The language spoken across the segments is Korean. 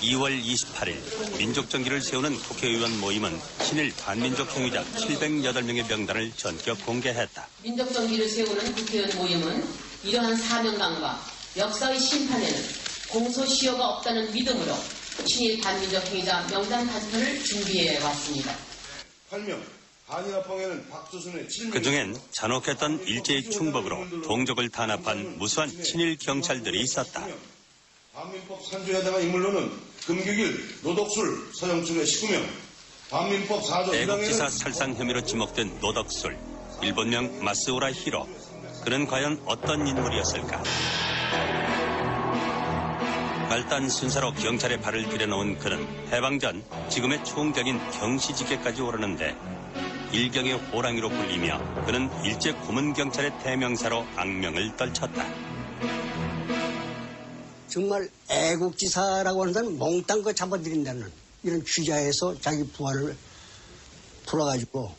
2월 28일 민족정기를 세우는 국회의원 모임은 친일 반민족 행위자 708명의 명단을 전격 공개했다. 민족정기를 세우는 국회의원 모임은 이러한 사명감과 역사의 심판에는 공소시효가 없다는 믿음으로 친일 반민족 행위자 명단 발표를 준비해 왔습니다. 8명. 그중엔 잔혹했던 일제의 충법으로 동족을 탄압한 무수한 친일 경찰들이 있었다. 반민법 산주에 해당한 인물로는 금규길, 노덕술, 서영춘의 19명, 반민법 4조 애국지사 살상 혐의로 지목된 노덕술, 일본명 마스오라 히로. 그는 과연 어떤 인물이었을까? 말단 순사로 경찰의 발을 들여놓은 그는 해방 전 지금의 총경인 경시지계까지 오르는데 일경의 호랑이로 불리며 그는 일제 고문경찰의 대명사로 악명을 떨쳤다. 정말 애국지사라고 하는 사람은 몽땅 거 잡아들인다는 이런 취자에서 자기 부하를 풀어가지고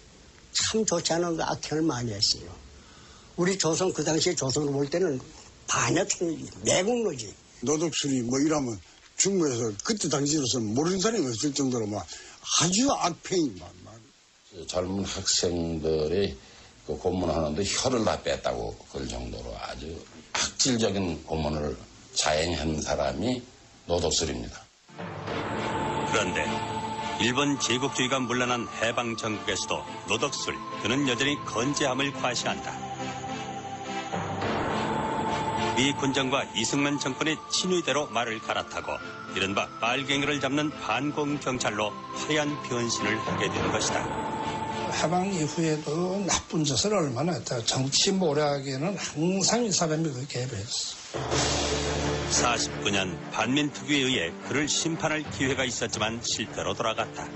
참 좋지 않은 악행을 많이 했어요. 우리 조선, 그 당시에 조선을 볼 때는 반야천이지, 매국노지. 노덕술이 뭐 이러면 중국에서 그때 당시로서는 모르는 사람이 없을 정도로 막 아주 악행이 막. 젊은 학생들이 그 고문하는데 혀를 다 뺐다고 그럴 정도로 아주 악질적인 고문을 자행한 사람이 노덕술입니다. 그런데 일본 제국주의가 물러난 해방 전국에서도 노덕술, 그는 여전히 건재함을 과시한다. 미 군정과 이승만 정권의 친위대로 말을 갈아타고 이른바 빨갱이를 잡는 반공경찰로 하얀 변신을 하게 된 것이다. 해방 이후에도 나쁜 짓을 얼마나 했다. 정치 모략에는 항상 이 사람이 그렇게 개입했어. 49년 반민특위에 의해 그를 심판할 기회가 있었지만 실패로 돌아갔다.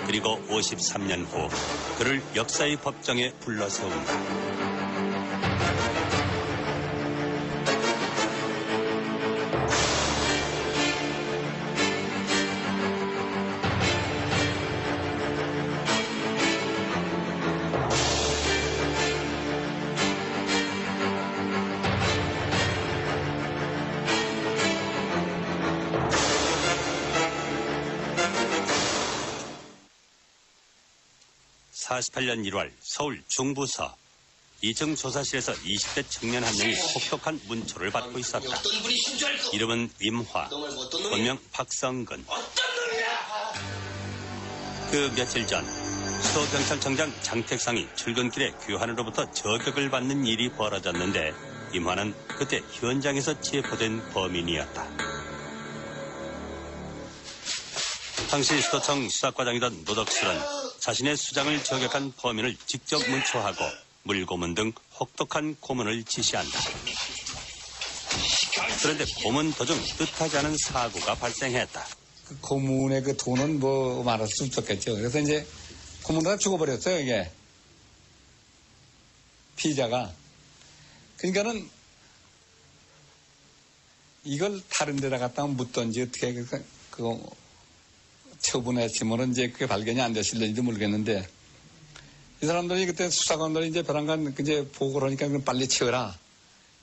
그리고 53년 후 그를 역사의 법정에 불러세운다. (48년 1월) 서울 중부서 2층 조사실에서 20대 청년 한 명이 혹독한 문초를 받고 있었다. 이름은 임화, 본명 박성근. 그 며칠 전 수도경찰청장 장택상이 출근길에 규환으로부터 저격을 받는 일이 벌어졌는데 임화는 그때 현장에서 체포된 범인이었다. 당시 수도청 수사과장이던 노덕술은 자신의 수장을 저격한 범인을 직접 문초하고 물고문 등 혹독한 고문을 지시한다. 그런데 고문 도중 뜻하지 않은 사고가 발생했다. 그 고문의 그 돈은 뭐 말할 수 없었겠죠. 그래서 이제 고문하다 죽어버렸어요, 이게. 피의자가. 그러니까는 이걸 다른 데다 갖다가 묻던지 어떻게 그거 처분했으면은 이제 그게 발견이 안 됐을는지도 모르겠는데 이 사람들이 그때 수사관들이 이제 벼랑간 이제 보고를 하니까 그럼 빨리 치워라.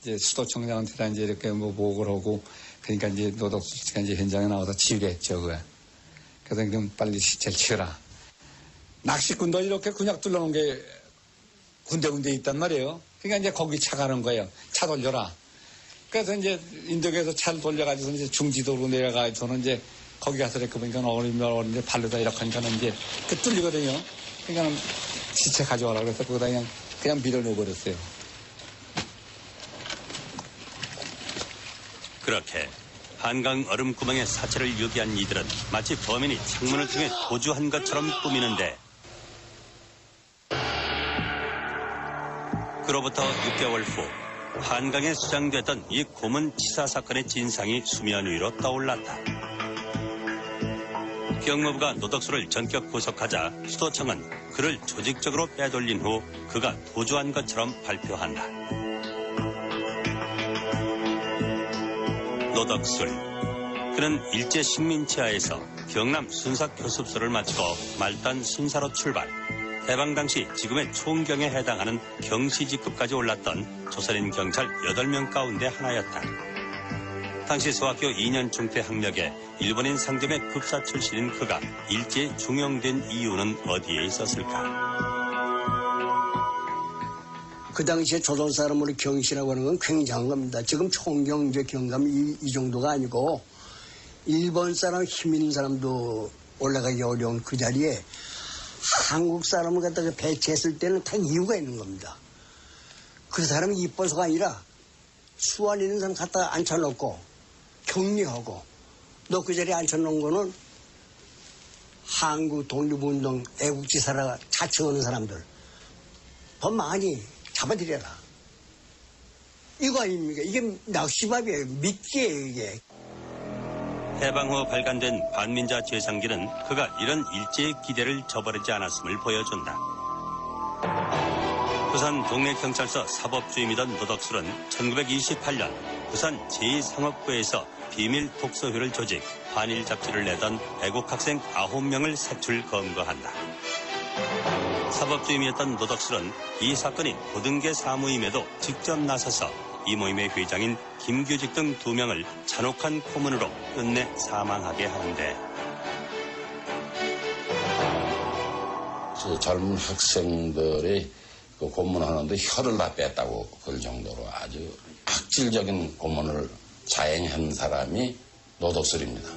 이제 수도청장한테 이제 이렇게 뭐 보고를 하고 그러니까 이제 노덕수가 이제 현장에 나와서 치우겠죠, 그거. 그래서 그럼 빨리 시체를 치워라. 낚시꾼도 이렇게 그냥 뚫어놓은 게 군데군데 있단 말이에요. 그러니까 이제 거기 차 가는 거예요. 차 돌려라. 그래서 이제 인덕에서 차를 돌려가지고 이제 중지도로 내려가서는 이제 거기 가서 이렇게 보니까 어린데 발로다 이렇게 하니까는 이제 그 뚫리거든요. 그러니까 시체 가져와라 그래서 거기다 그냥 밀어넣어버렸어요. 그렇게 한강 얼음구멍에 사체를 유기한 이들은 마치 범인이 창문을 통해 도주한 것처럼 꾸미는데 그로부터 6개월 후 한강에 수장됐던 이 고문 치사 사건의 진상이 수면 위로 떠올랐다. 경무부가 노덕술을 전격 구속하자 수도청은 그를 조직적으로 빼돌린 후 그가 도주한 것처럼 발표한다. 노덕술. 그는 일제 식민지하에서 경남 순사교습소를 마치고 말단 순사로 출발. 해방 당시 지금의 총경에 해당하는 경시직급까지 올랐던 조선인 경찰 8명 가운데 하나였다. 당시 소학교 2년중 때 학력에 일본인 상점의 급사 출신인 그가 일제에 중용된 이유는 어디에 있었을까? 그 당시에 조선 사람으로 경시라고 하는 건 굉장한 겁니다. 지금 총경제 경감 이 정도가 아니고 일본 사람 힘 있는 사람도 올라가기 어려운 그 자리에 한국 사람을 갖다가 배치했을 때는 다 이유가 있는 겁니다. 그 사람이 이뻐서가 아니라 수완 있는 사람 갖다가 앉혀놓고 격리하고 너 그 자리에 앉혀놓은 거는 한국 독립운동 애국지사라 자칭하는 사람들 더 많이 잡아들여라. 이거 아닙니까? 이게 낚시밥이에요. 미끼예요, 이게. 해방 후 발간된 반민자 재상기는 그가 이런 일제의 기대를 저버리지 않았음을 보여준다. 부산 동래경찰서 사법주임이던 노덕술은 1928년 부산 제2상업부에서 비밀 독서회를 조직, 반일 잡지를 내던 애국학생 9명을 색출 검거한다. 사법주임이었던 노덕술은 이 사건이 고등계 사무임에도 직접 나서서 이 모임의 회장인 김규직 등 2명을 잔혹한 고문으로 끝내 사망하게 하는데 젊은 학생들이 그 고문하는데 혀를 다 뺐다고 그럴 정도로 아주 악질적인 고문을 자행한 사람이 노덕술입니다.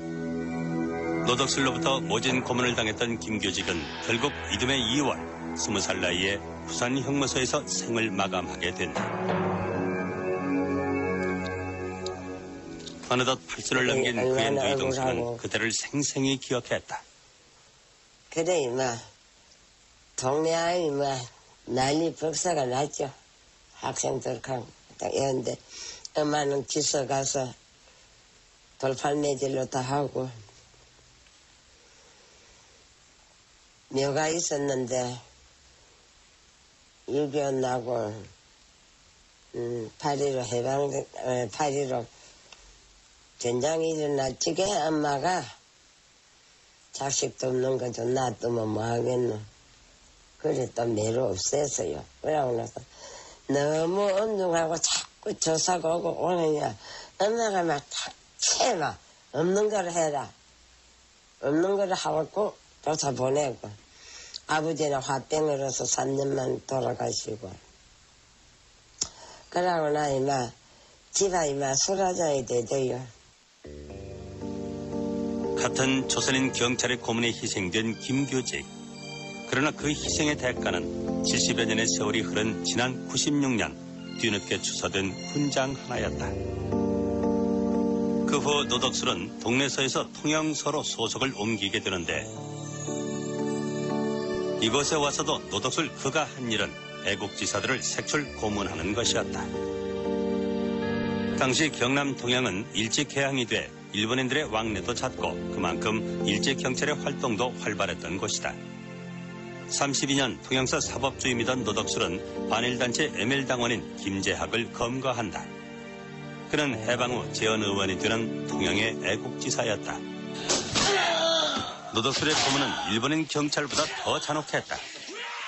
노덕술로부터 모진 고문을 당했던 김규직은 결국 이듬해 2월 20살 나이에 부산 형무소에서 생을 마감하게 된다. 어느덧 8순을 넘긴 그의 노이동수는 그대를 생생히 기억했다. 그래 이마 동네 아이 뭐 난리 법사가 났죠. 학생들하고 딱 이런데 엄마는 기서 가서 돌팔매질로 다 하고 묘가 있었는데 6.25 나고 8.15 전장이 일어났지게 엄마가 자식도 없는 것도 놔두면 뭐 하겠노. 그래 또 매로 없애서요. 그러고 나서 너무 운동하고 자꾸 조사가 오고 오느냐 엄마가 막 탁채마 없는 걸 해라. 없는 걸 하고 조사 보내고 아버지는 화병으로서 3년만 돌아가시고 그러고 나 이마 집안 이마 수라장이 되더요. 같은 조선인 경찰의 고문에 희생된 김규직. 그러나 그 희생의 대가는 70여 년의 세월이 흐른 지난 96년 뒤늦게 추서된 훈장 하나였다. 그 후 노덕술은 동래서에서 통영서로 소속을 옮기게 되는데 이곳에 와서도 노덕술 그가 한 일은 애국지사들을 색출 고문하는 것이었다. 당시 경남 통영은 일제 개항이 돼 일본인들의 왕래도 잦고 그만큼 일제 경찰의 활동도 활발했던 곳이다. 32년 통영서 사법주임이던 노덕술은 반일단체 ML당원인 김재학을 검거한다. 그는 해방 후 재헌 의원이 되는 통영의 애국지사였다. 노덕술의 고문은 일본인 경찰보다 더 잔혹했다.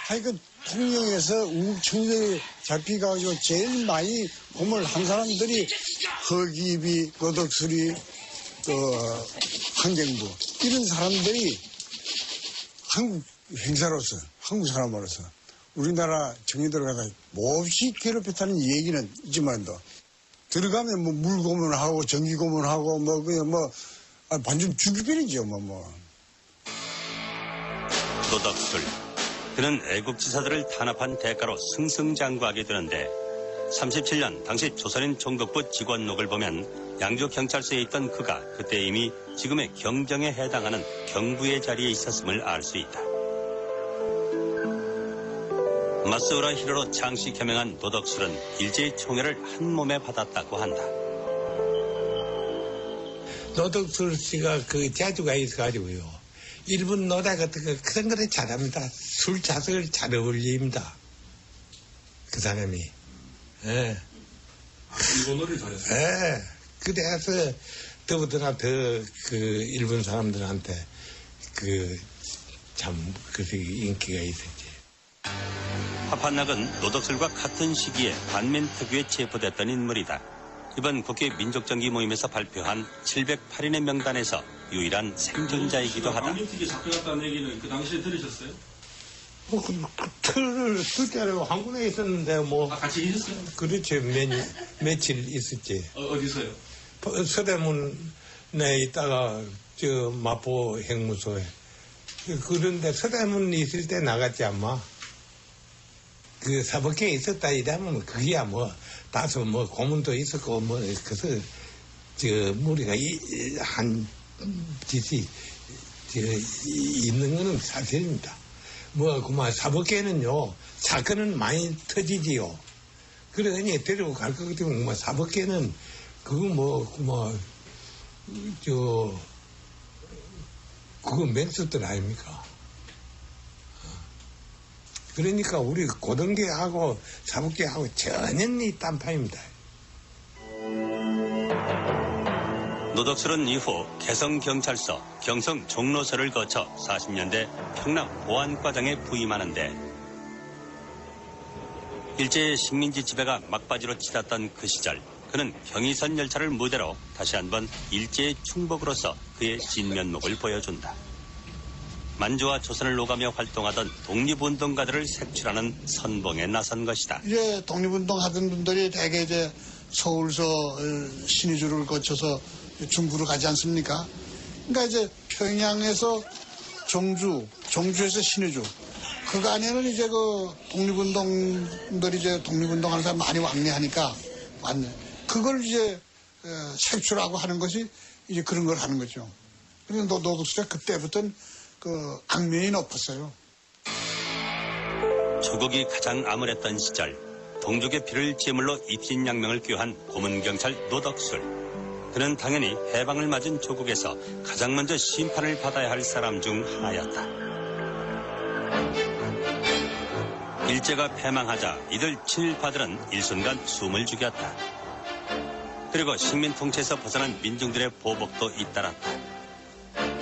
하여간 통영에서 우청정에 잡혀가지고 제일 많이 고문을 한 사람들이 허기비, 노덕술이, 한경부 이런 사람들이 한국 행사로서 한국 사람으로서 우리나라 정이 들어가다 몹시 괴롭혔다는 얘기는 있지만도 들어가면 뭐 물고문하고 전기고문하고 뭐 그냥 뭐 반쯤 죽이버리죠 뭐. 노덕술. 그는 애국지사들을 탄압한 대가로 승승장구하게 되는데 37년 당시 조선인 총독부 직원록을 보면 양주경찰서에 있던 그가 그때 이미 지금의 경정에 해당하는 경부의 자리에 있었음을 알 수 있다. 마스우라 히로로 창씨 겸행한 노덕술은 일제의 총애를 한 몸에 받았다고 한다. 노덕술 씨가 그 재주가 있어가지고요. 일본 노래 같은 거 그런 거를 잘합니다. 술 자석을 잘 어울립니다. 그 사람이. 예. 일본 노래를 잘했어요? 예. 그래서 더군다나 더 그 일본 사람들한테 참 인기가 있었지. 화판락은 노덕술과 같은 시기에 반민특위에 체포됐던 인물이다. 이번 국회 민족정기 모임에서 발표한 708인의 명단에서 유일한 생존자이기도 하다. 망명특위 잡혀갔다는 얘기는 그 당시에 들으셨어요? 그때는 한군에 있었는데 뭐. 같이 있었어요? 그렇죠. 며칠 있었지. 어디서요? 서대문에 있다가 저 마포 행무소에. 그런데 서대문 있을 때 나갔지 아마. 그 사법계에 있었다 이러면 그게야 뭐 다소 뭐 고문도 있었고 뭐 그래서 저 머리가 한 짓이 있는 거는 사실입니다. 뭐 그만 사법계는요 사건은 많이 터지지요. 그러니 데리고 갈 것 같으면 뭐 사법계는 그거 그거 맹수들 아닙니까? 그러니까 우리 고등계하고 사법계하고 전혀 딴판입니다. 노덕술은 이후 개성경찰서, 경성 종로서를 거쳐 40년대 평남 보안과장에 부임하는데 일제의 식민지 지배가 막바지로 치닫던 그 시절 그는 경의선 열차를 무대로 다시 한번 일제의 충복으로서 그의 진면목을 보여준다. 만주와 조선을 오가며 활동하던 독립운동가들을 색출하는 선봉에 나선 것이다. 이제 독립운동 하던 분들이 대개 이제 서울서 신의주를 거쳐서 중부로 가지 않습니까? 그러니까 이제 평양에서 종주에서 신의주. 그 안에는 이제 그 독립운동들이 이제 독립운동하는 사람 많이 왕래하니까 왔네. 그걸 이제 색출하고 하는 것이 이제 그런 걸 하는 거죠. 그래서 노덕술이 그때부터는 그 악명이 높았어요. 조국이 가장 암울했던 시절 동족의 피를 제물로 입신양명을 교한 고문경찰 노덕술. 그는 당연히 해방을 맞은 조국에서 가장 먼저 심판을 받아야 할 사람 중 하나였다. 일제가 패망하자 이들 친일파들은 일순간 숨을 죽였다. 그리고 식민 통치에서 벗어난 민중들의 보복도 잇따랐다.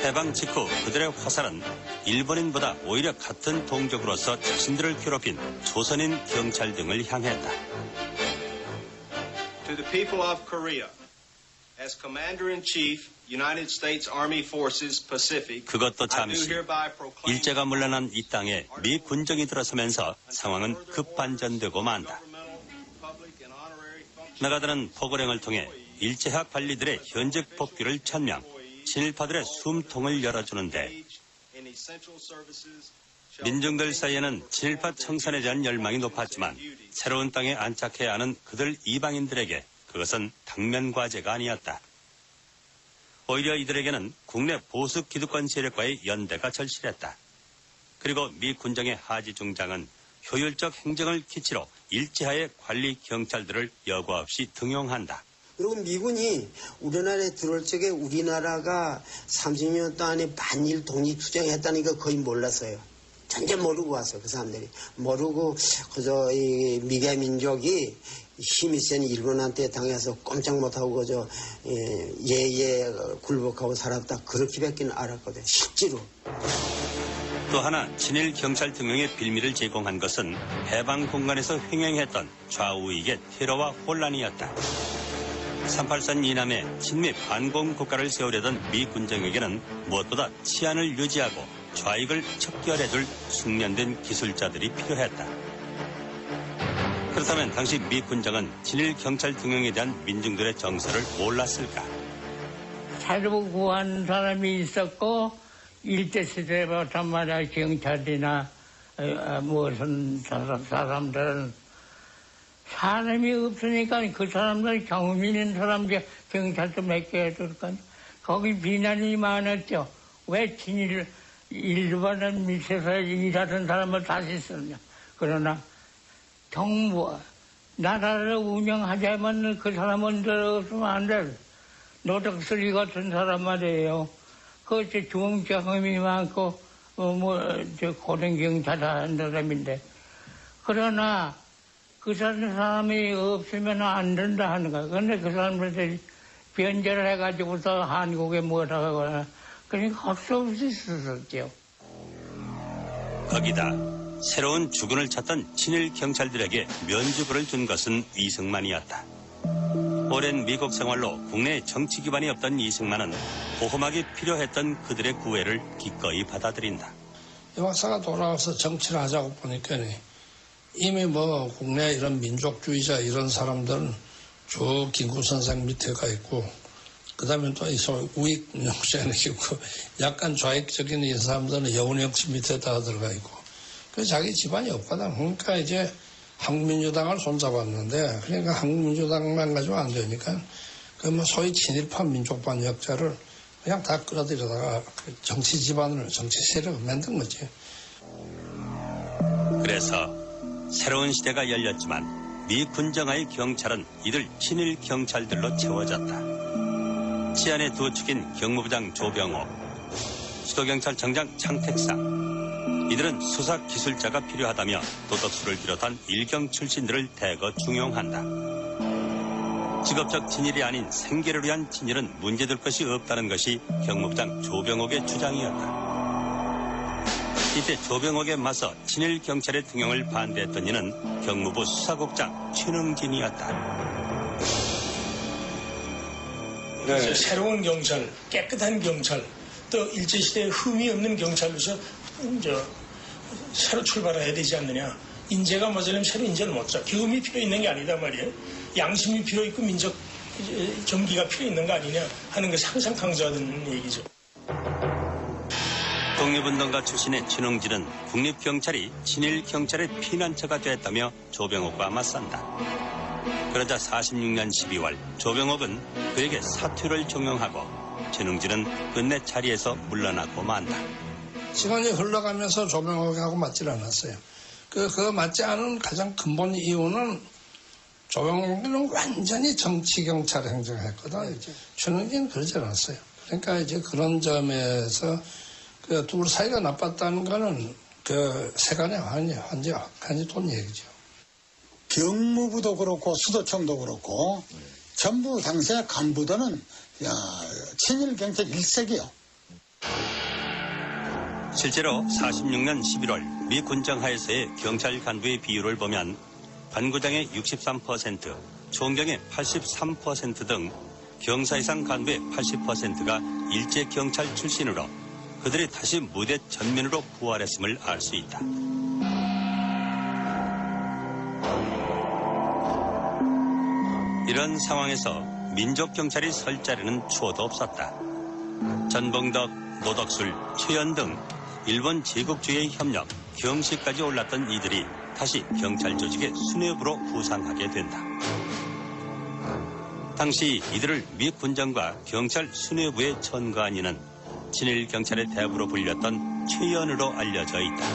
해방 직후 그들의 화살은 일본인보다 오히려 같은 동족으로서 자신들을 괴롭힌 조선인 경찰 등을 향했다. To the people of Korea, as Commander-in-Chief, United States Army Forces Pacific, 그것도 잠시 일제가 물러난 이 땅에 미 군정이 들어서면서 상황은 급반전되고 만다. 나가다는 포고령을 통해 일제하 관리들의 현직 복귀를 천명, 친일파들의 숨통을 열어주는데 민중들 사이에는 친일파 청산에 대한 열망이 높았지만 새로운 땅에 안착해야 하는 그들 이방인들에게 그것은 당면과제가 아니었다. 오히려 이들에게는 국내 보수 기득권 세력과의 연대가 절실했다. 그리고 미 군정의 하지 중장은 효율적 행정을 기치로 일제하의 관리 경찰들을 여과 없이 등용한다. 그리고 미군이 우리나라에 들어올 적에 우리나라가 30년 동안에 반일 독립투쟁했다는 거 거의 몰랐어요. 전혀 모르고 왔어요. 그 사람들이. 모르고 그저 이 미개 민족이 힘이 센 일본한테 당해서 꼼짝 못하고 그저 예예 굴복하고 살았다. 그렇게밖에 알았거든요. 실제로. 또 하나 친일 경찰 등용의 빌미를 제공한 것은 해방 공간에서 횡행했던 좌우익의 테러와 혼란이었다. 38선 이남에 친미 반공 국가를 세우려던 미 군정에게는 무엇보다 치안을 유지하고 좌익을 척결해둘 숙련된 기술자들이 필요했다. 그렇다면 당시 미 군정은 친일 경찰 등용에 대한 민중들의 정서를 몰랐을까? 사료 구한 사람이 있었고 일제 시대부터 말이야 경찰이나 무슨 사람들은 사람이 없으니까 그 사람들 경험 있는 사람 경찰도 몇 개 해줄까 거기 비난이 많았죠. 왜 친일 일본은 밑에서 일하던 사람을 다시 쓰냐. 그러나 정부 나라를 운영하자면 그 사람은 없으면 안 돼. 노덕술이 같은 사람 말이에요. 그것이 좋은 경험이 많고 고등 경찰 하는 사람인데 그러나 그 사람이 없으면 안 된다 하는 거야. 그런데 그 사람들이 변절을 해가지고서 한국에 뭐라고 하거나 그러니까 할 수 없이 있었죠. 거기다 새로운 주군을 찾던 친일 경찰들에게 면죄부를 준 것은 이승만이었다. 오랜 미국 생활로 국내 정치 기반이 없던 이승만은 보호막이 필요했던 그들의 구애를 기꺼이 받아들인다. 이 박사가 돌아와서 정치를 하자고 보니까 이미 뭐 국내 이런 민족주의자 이런 사람들은 쭉 김구선생 밑에 가 있고 그다음에 또 우익 민족주의자 있고 약간 좌익적인 이 사람들은 여운형 씨 밑에다가 들어가 있고 그래서 자기 집안이 없거든. 그러니까 이제 한국민주당을 손잡았는데 그러니까 한국민주당만 가지고 안 되니까 그 뭐 소위 친일파 민족반 역자를 그냥 다 끌어들여다가 정치 집안을 정치 세력을 만든 거지. 그래서 새로운 시대가 열렸지만 미 군정하의 경찰은 이들 친일 경찰들로 채워졌다. 치안의 두 축인 경무부장 조병옥, 수도경찰청장 창택상, 이들은 수사 기술자가 필요하다며 도덕수를 비롯한 일경 출신들을 대거 중용한다. 직업적 친일이 아닌 생계를 위한 친일은 문제될 것이 없다는 것이 경무부장 조병옥의 주장이었다. 이때 조병옥에 맞서 친일 경찰의 등용을 반대했던 이는 경무부 수사국장 최능진이었다. 네. 새로운 경찰, 깨끗한 경찰, 또 일제시대에 흠이 없는 경찰로서 새로 출발해야 되지 않느냐. 인재가 모자라면 새로 인재를 못 자. 경험이 필요 있는 게 아니다 말이에요. 양심이 필요 있고 민족 정기가 필요 있는 거 아니냐 하는 것을 항상 강조하던 얘기죠. 독립운동가 출신의 최능진은 국립경찰이 친일경찰의 피난처가 됐다며 조병옥과 맞선다. 그러자 46년 12월 조병옥은 그에게 사퇴를 종용하고 최능진은 끝내 자리에서 물러나고 만다. 시간이 흘러가면서 조병옥하고 맞질 않았어요. 그 맞지 않은 가장 근본 이유는 조병옥은 완전히 정치경찰 행정을 했거든. 최능진은 그러지 않았어요. 그러니까 이제 그런 점에서 그 둘 사이가 나빴다는 거는 그 세간의 완전히 돈 얘기죠. 경무부도 그렇고 수도청도 그렇고 전부 당시의 간부들은 친일 경찰 일색이요. 실제로 46년 11월 미 군정하에서의 경찰 간부의 비율을 보면 반구장의 63%, 총경의 83% 등 경사 이상 간부의 80%가 일제 경찰 출신으로 그들이 다시 무대 전면으로 부활했음을 알 수 있다. 이런 상황에서 민족경찰이 설 자리는 추호도 없었다. 전봉덕, 노덕술, 최연 등 일본 제국주의의 협력, 경시까지 올랐던 이들이 다시 경찰 조직의 수뇌부로 부상하게 된다. 당시 이들을 미 군정과 경찰 수뇌부에 천거한 이는 친일 경찰의 대부로 불렸던 최연으로 알려져 있다.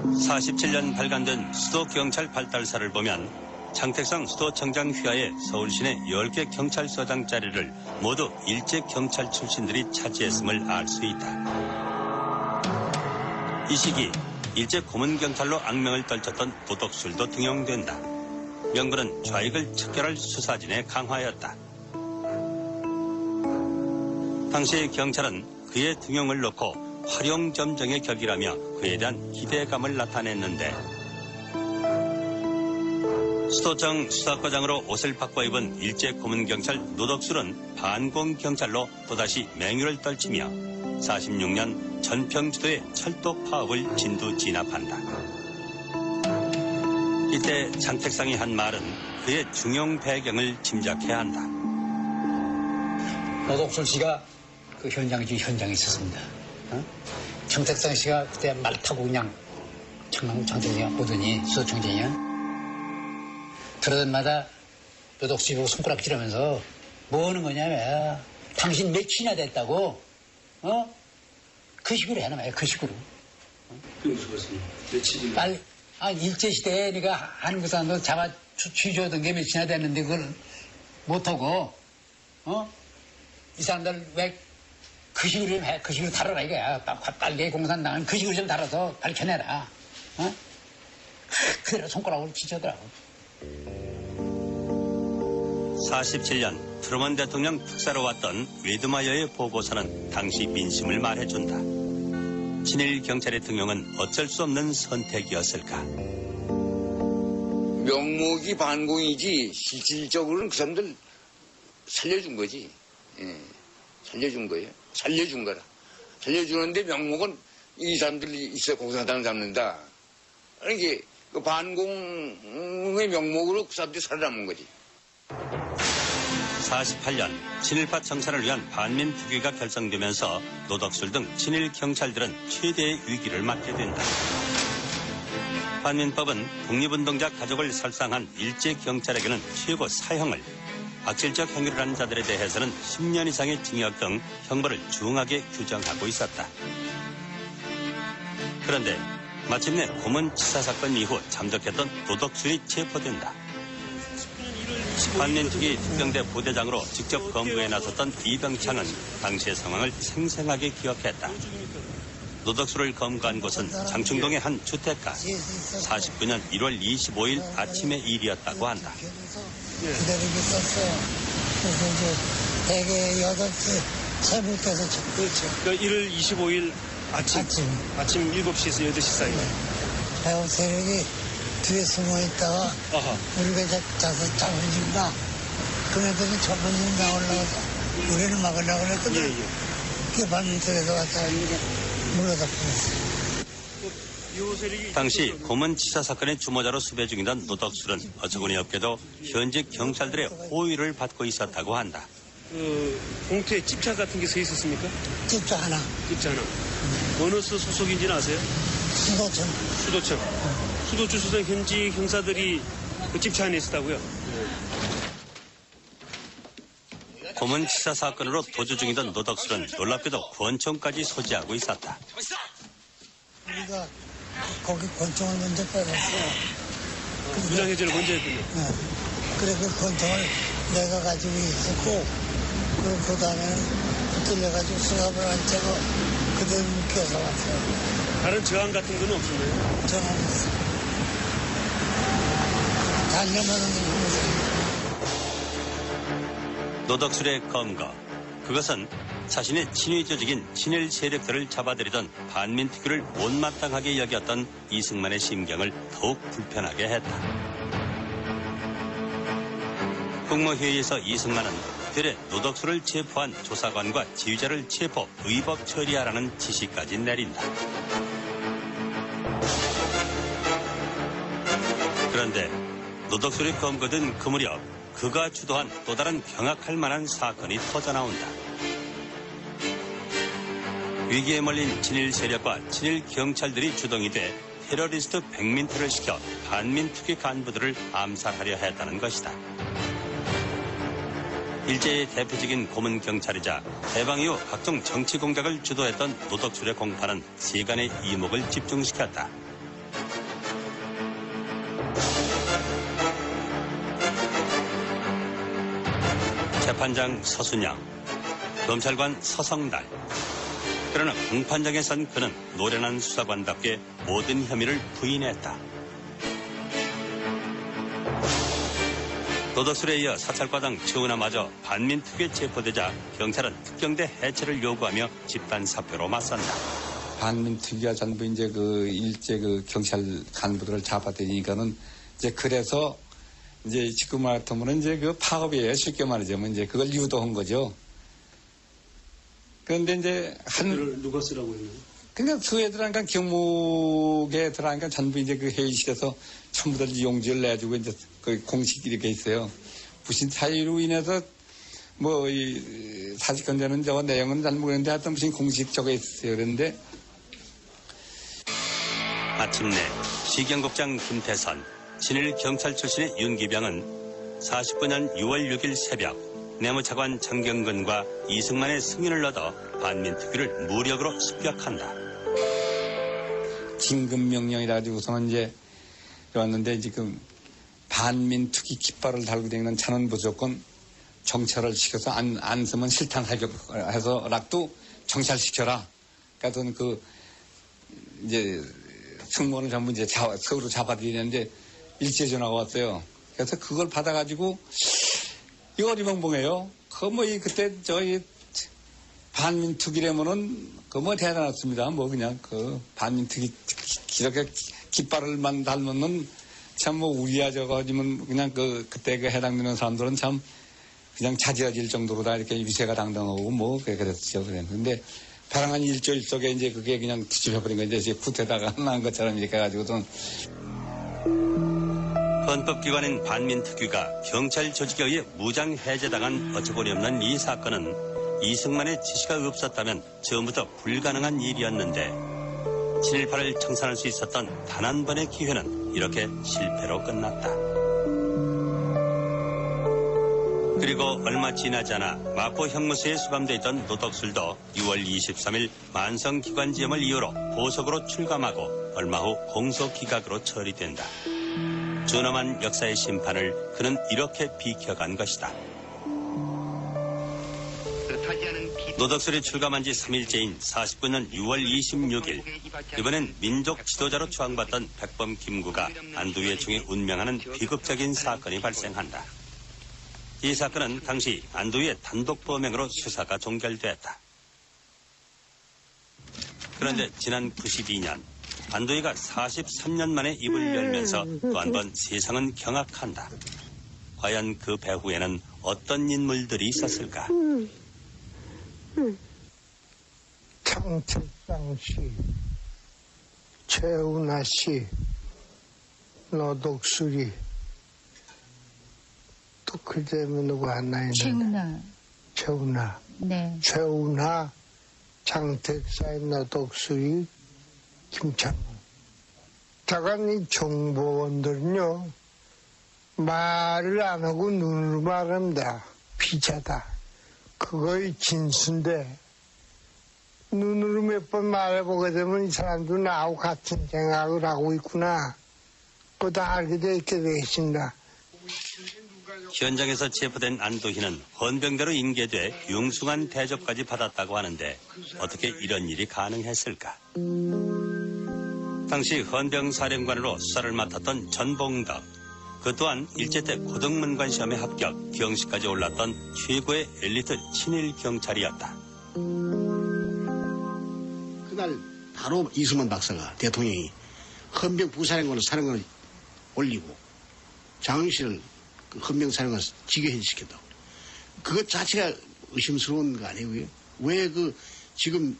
47년 발간된 수도경찰 발달사를 보면 창택상 수도청장 휘하에 서울시내 10개 경찰서장 자리를 모두 일제경찰 출신들이 차지했음을 알 수 있다. 이 시기 일제 고문경찰로 악명을 떨쳤던 도덕술도 등용된다. 명분은 좌익을 척결할 수사진의 강화였다. 당시 경찰은 그의 등용을 놓고 활용점정의 격이라며 그에 대한 기대감을 나타냈는데 수도청 수사과장으로 옷을 바꿔 입은 일제 고문경찰 노덕술은 반공경찰로 또다시 맹유를 떨치며 46년 전평주도의 철도 파업을 진두진압한다. 이때 창택상이 한 말은 그의 중용 배경을 짐작해야 한다. 노덕술 씨가 그 현장에 있었습니다. 창택상 씨가 그때 말 타고 그냥 청장에 오더니 수도청장이야. 그러던 마다 노덕술 씨 보고 손가락 찌르면서 뭐 하는 거냐며. 당신 며칠이나 됐다고? 그 식으로 해놔 말이야. 그 식으로. 그 무슨 말씀이에요? 며칠이나? 빨리. 일제시대에 네가 한국 사람들 잡아 취조하던 게 며칠이나 됐는데 그걸 못하고 이 사람들 왜 그 식으로 좀 해. 그 식으로 다뤄라 이거야. 빨리 공산당은 그 식으로 좀 다뤄서 밝혀내라. 그대로 손가락으로 치더라고. 47년 트루먼 대통령 특사로 왔던 웨드마이어의 보고서는 당시 민심을 말해준다. 친일 경찰의 등용은 어쩔 수 없는 선택이었을까. 명목이 반공이지 실질적으로는 그 사람들 살려준 거지. 예, 살려준 거예요. 살려준 거라. 살려주는데 명목은 이 사람들이 있어 공산당을 잡는다. 이게 그 반공의 명목으로 그 사람들이 살아남은 거지. 48년 친일파 청산을 위한 반민특위가 결성되면서 노덕술 등 친일 경찰들은 최대의 위기를 맞게 된다. 반민법은 독립운동자 가족을 살상한 일제 경찰에게는 최고 사형을, 악질적 행위를 한 자들에 대해서는 10년 이상의 징역 등 형벌을 중하게 규정하고 있었다. 그런데 마침내 고문치사 사건 이후 잠적했던 노덕술이 체포된다. 반민특위 특경대 부대장으로 직접 검거에 나섰던 이병창은 당시의 상황을 생생하게 기억했다. 노덕술을 검거한 곳은 장충동의 한 주택가. 49년 1월 25일 아침의 일이었다고 한다. 기다리고 있었어요. 그래서 이제 대개 8시 새벽에서 그렇죠. 그러니까 1월 25일 아침 7시에서 8시 사이. 배우 세력이 뒤에 숨어 있다가 우리가 자서 잡아준다. 그네들이 잡아준다 올라가서 우리는 막으려고 그랬거든. 그게 반민특위에서 왔다 물러다 보냈어요. 당시 고문치사 사건의 주모자로 수배 중이던 노덕술은 어처구니 없게도 현직 경찰들의 호의를 받고 있었다고 한다. 봉투에 집차 같은 게 서 있었습니까? 집차 하나. 집차 하나. 어느 소속인지는 아세요? 수도청. 수도청. 수도청 수석 현직 형사들이 그 집차 안에 있었다고요? 고문치사 사건으로 도주 중이던 노덕술은 놀랍게도 권총까지 소지하고 있었다. 우리가 거기 권총을 먼저 빼갔어. 무장해제를 먼저 했군요. 네. 그래 그 권총을 내가 가지고 있었고 그리고 그 다음에는 붙들려가지고 수갑을 안 채고 그대로 묶여서 왔어요. 다른 저항 같은 건 없었나요? 저항 없어. 달려가는 게 힘들어요. 노덕술의 검거. 그것은 자신의 친위 조직인 친일 세력들을 잡아들이던 반민특위를 못마땅하게 여겼던 이승만의 심경을 더욱 불편하게 했다. 국무회의에서 이승만은 되레 노덕술을 체포한 조사관과 지휘자를 체포, 의법 처리하라는 지시까지 내린다. 그런데 노덕술이 검거된 그 무렵 그가 주도한 또 다른 경악할 만한 사건이 터져나온다. 위기에 몰린 친일 세력과 친일 경찰들이 주동이 돼 테러리스트 백민투를 시켜 반민특위 간부들을 암살하려 했다는 것이다. 일제의 대표적인 고문 경찰이자 해방 이후 각종 정치 공작을 주도했던 노덕술의 공판은 세간의 이목을 집중시켰다. 재판장 서순양, 검찰관 서성달. 그러나 공판장에 선 그는 노련한 수사관답게 모든 혐의를 부인했다. 노덕술에 이어 사찰과장 최은하마저 반민특위에 체포되자 경찰은 특경대 해체를 요구하며 집단 사표로 맞선다. 반민특위가 전부 이제 그 일제 그 경찰 간부들을 잡아들이니까는 이제 그래서 이제 지금 말하면 이제 그 파업이에요. 쉽게 말하자면 이제 그걸 유도한 거죠. 그런데 이제 누가 쓰라고 했나요? 그러니까 그 애들하니까 경무계 들어가니까 전부 이제 그 회의실에서 전부 다 용지를 내주고 이제 그 공식이 이렇게 있어요. 무슨 사유로 인해서 뭐 이 사실관계는 저 내용은 잘 모르겠는데 하여튼 무슨 공식 저거 있어요. 그런데 마침내 시경국장 김태선, 친일 경찰 출신의 윤기병은 49년 6월 6일 새벽 내무차관 정경근과 이승만의 승인을 얻어 반민특위를 무력으로 습격한다. 긴급명령이라 가지고서는 이제 왔는데 지금 반민특위 깃발을 달고 다니는 차는 무조건 정찰을 시켜서 안 쓰면 실탄 사격해서 락도 정찰시켜라. 그러니까 그 이제 승무원을 전부 이제 서울로 잡아들이는데 일제 전화가 왔어요. 그래서 그걸 받아가지고 이거 어리벙벙해요. 그때 저희 반민특위라면은 뭐 대단했습니다. 뭐 그냥 그 반민특위 이렇게 깃발을만 달면은 참 뭐 우리야 저거 하지만 그냥 그때 그 해당되는 사람들은 참 그냥 자지러질 정도로 다 이렇게 위세가 당당하고 뭐 그랬죠. 근데 벼랑한 일조 일속에 이제 그게 그냥 뒤집혀버린 거 이제 후퇴다가 난 것처럼 이렇게 해가지고선. 헌법기관인 반민특위가 경찰 조직에 의해 무장 해제당한 어처구니 없는 이 사건은 이승만의 지시가 없었다면 처음부터 불가능한 일이었는데 7.18을 청산할 수 있었던 단 한 번의 기회는 이렇게 실패로 끝났다. 그리고 얼마 지나지 않아 마포 형무소에 수감돼 있던 노덕술도 6월 23일 만성기관지염을 이유로 보석으로 출감하고 얼마 후 공소기각으로 처리된다. 준엄한 역사의 심판을 그는 이렇게 비켜간 것이다. 노덕술이 출감한 지 3일째인 49년 6월 26일 이번엔 민족 지도자로 추앙받던 백범 김구가 안도의 총에 운명하는 비극적인 사건이 발생한다. 이 사건은 당시 안도의 단독 범행으로 수사가 종결됐다. 그런데 지난 92년 안도희가 43년 만에 입을 열면서 또 한 번 세상은 경악한다. 과연 그 배후에는 어떤 인물들이 있었을까? 장책상 씨, 최은하 씨, 노덕술이, 또 그다음에 누구 하나 있는데? 최은하. 네. 최은하, 장택사의 노덕술이, 김창훈. 다간 이 정보원들은요, 말을 안 하고 눈으로 말한다. 피자다. 그거의 진수인데, 눈으로 몇 번 말해보게 되면 이 사람도 나하고 같은 생각을 하고 있구나. 그거 다 알게 돼 있게 되신다. 현장에서 체포된 안도희는 헌병대로 인계돼 융숭한 대접까지 받았다고 하는데 어떻게 이런 일이 가능했을까? 당시 헌병사령관으로 수사를 맡았던 전봉덕, 그 또한 일제 때 고등문관 시험에 합격, 경시까지 올랐던 최고의 엘리트 친일 경찰이었다. 그날 바로 이승만 박사가 대통령이 헌병 부사령관을 사령관을 올리고 장훈실을 그 헌병 사령관 직위해지시켰다고. 그것 자체가 의심스러운 거 아니고요. 왜 지금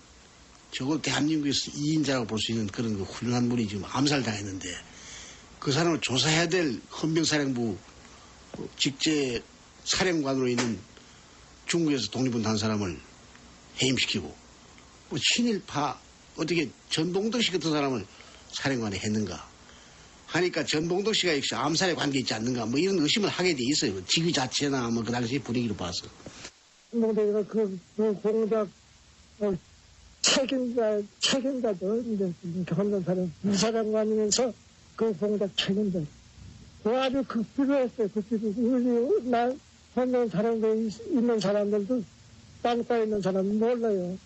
저거 대한민국에서 2인자라고 볼 수 있는 그런 훌륭한 분이 지금 암살당했는데 그 사람을 조사해야 될 헌병사령부 직제 사령관으로 있는 중국에서 독립운동한 사람을 해임시키고 친일파 어떻게 전봉덕 씨 같은 사람을 사령관에 했는가 하니까 전봉덕 씨가 역시 암살에 관계 있지 않는가 뭐 이런 의심을 하게 돼 있어요. 직위 자체나 뭐 그 당시 분위기로 봐서. 내가 그 공작 책임자죠. 이제 헌병 사령 부사령관이면서 그 공작 책임자. 아주 극비로했어요. 극비로. 우리 난 헌병 사령관에 있는 사람들도 땅바에 있는 사람은 몰라요.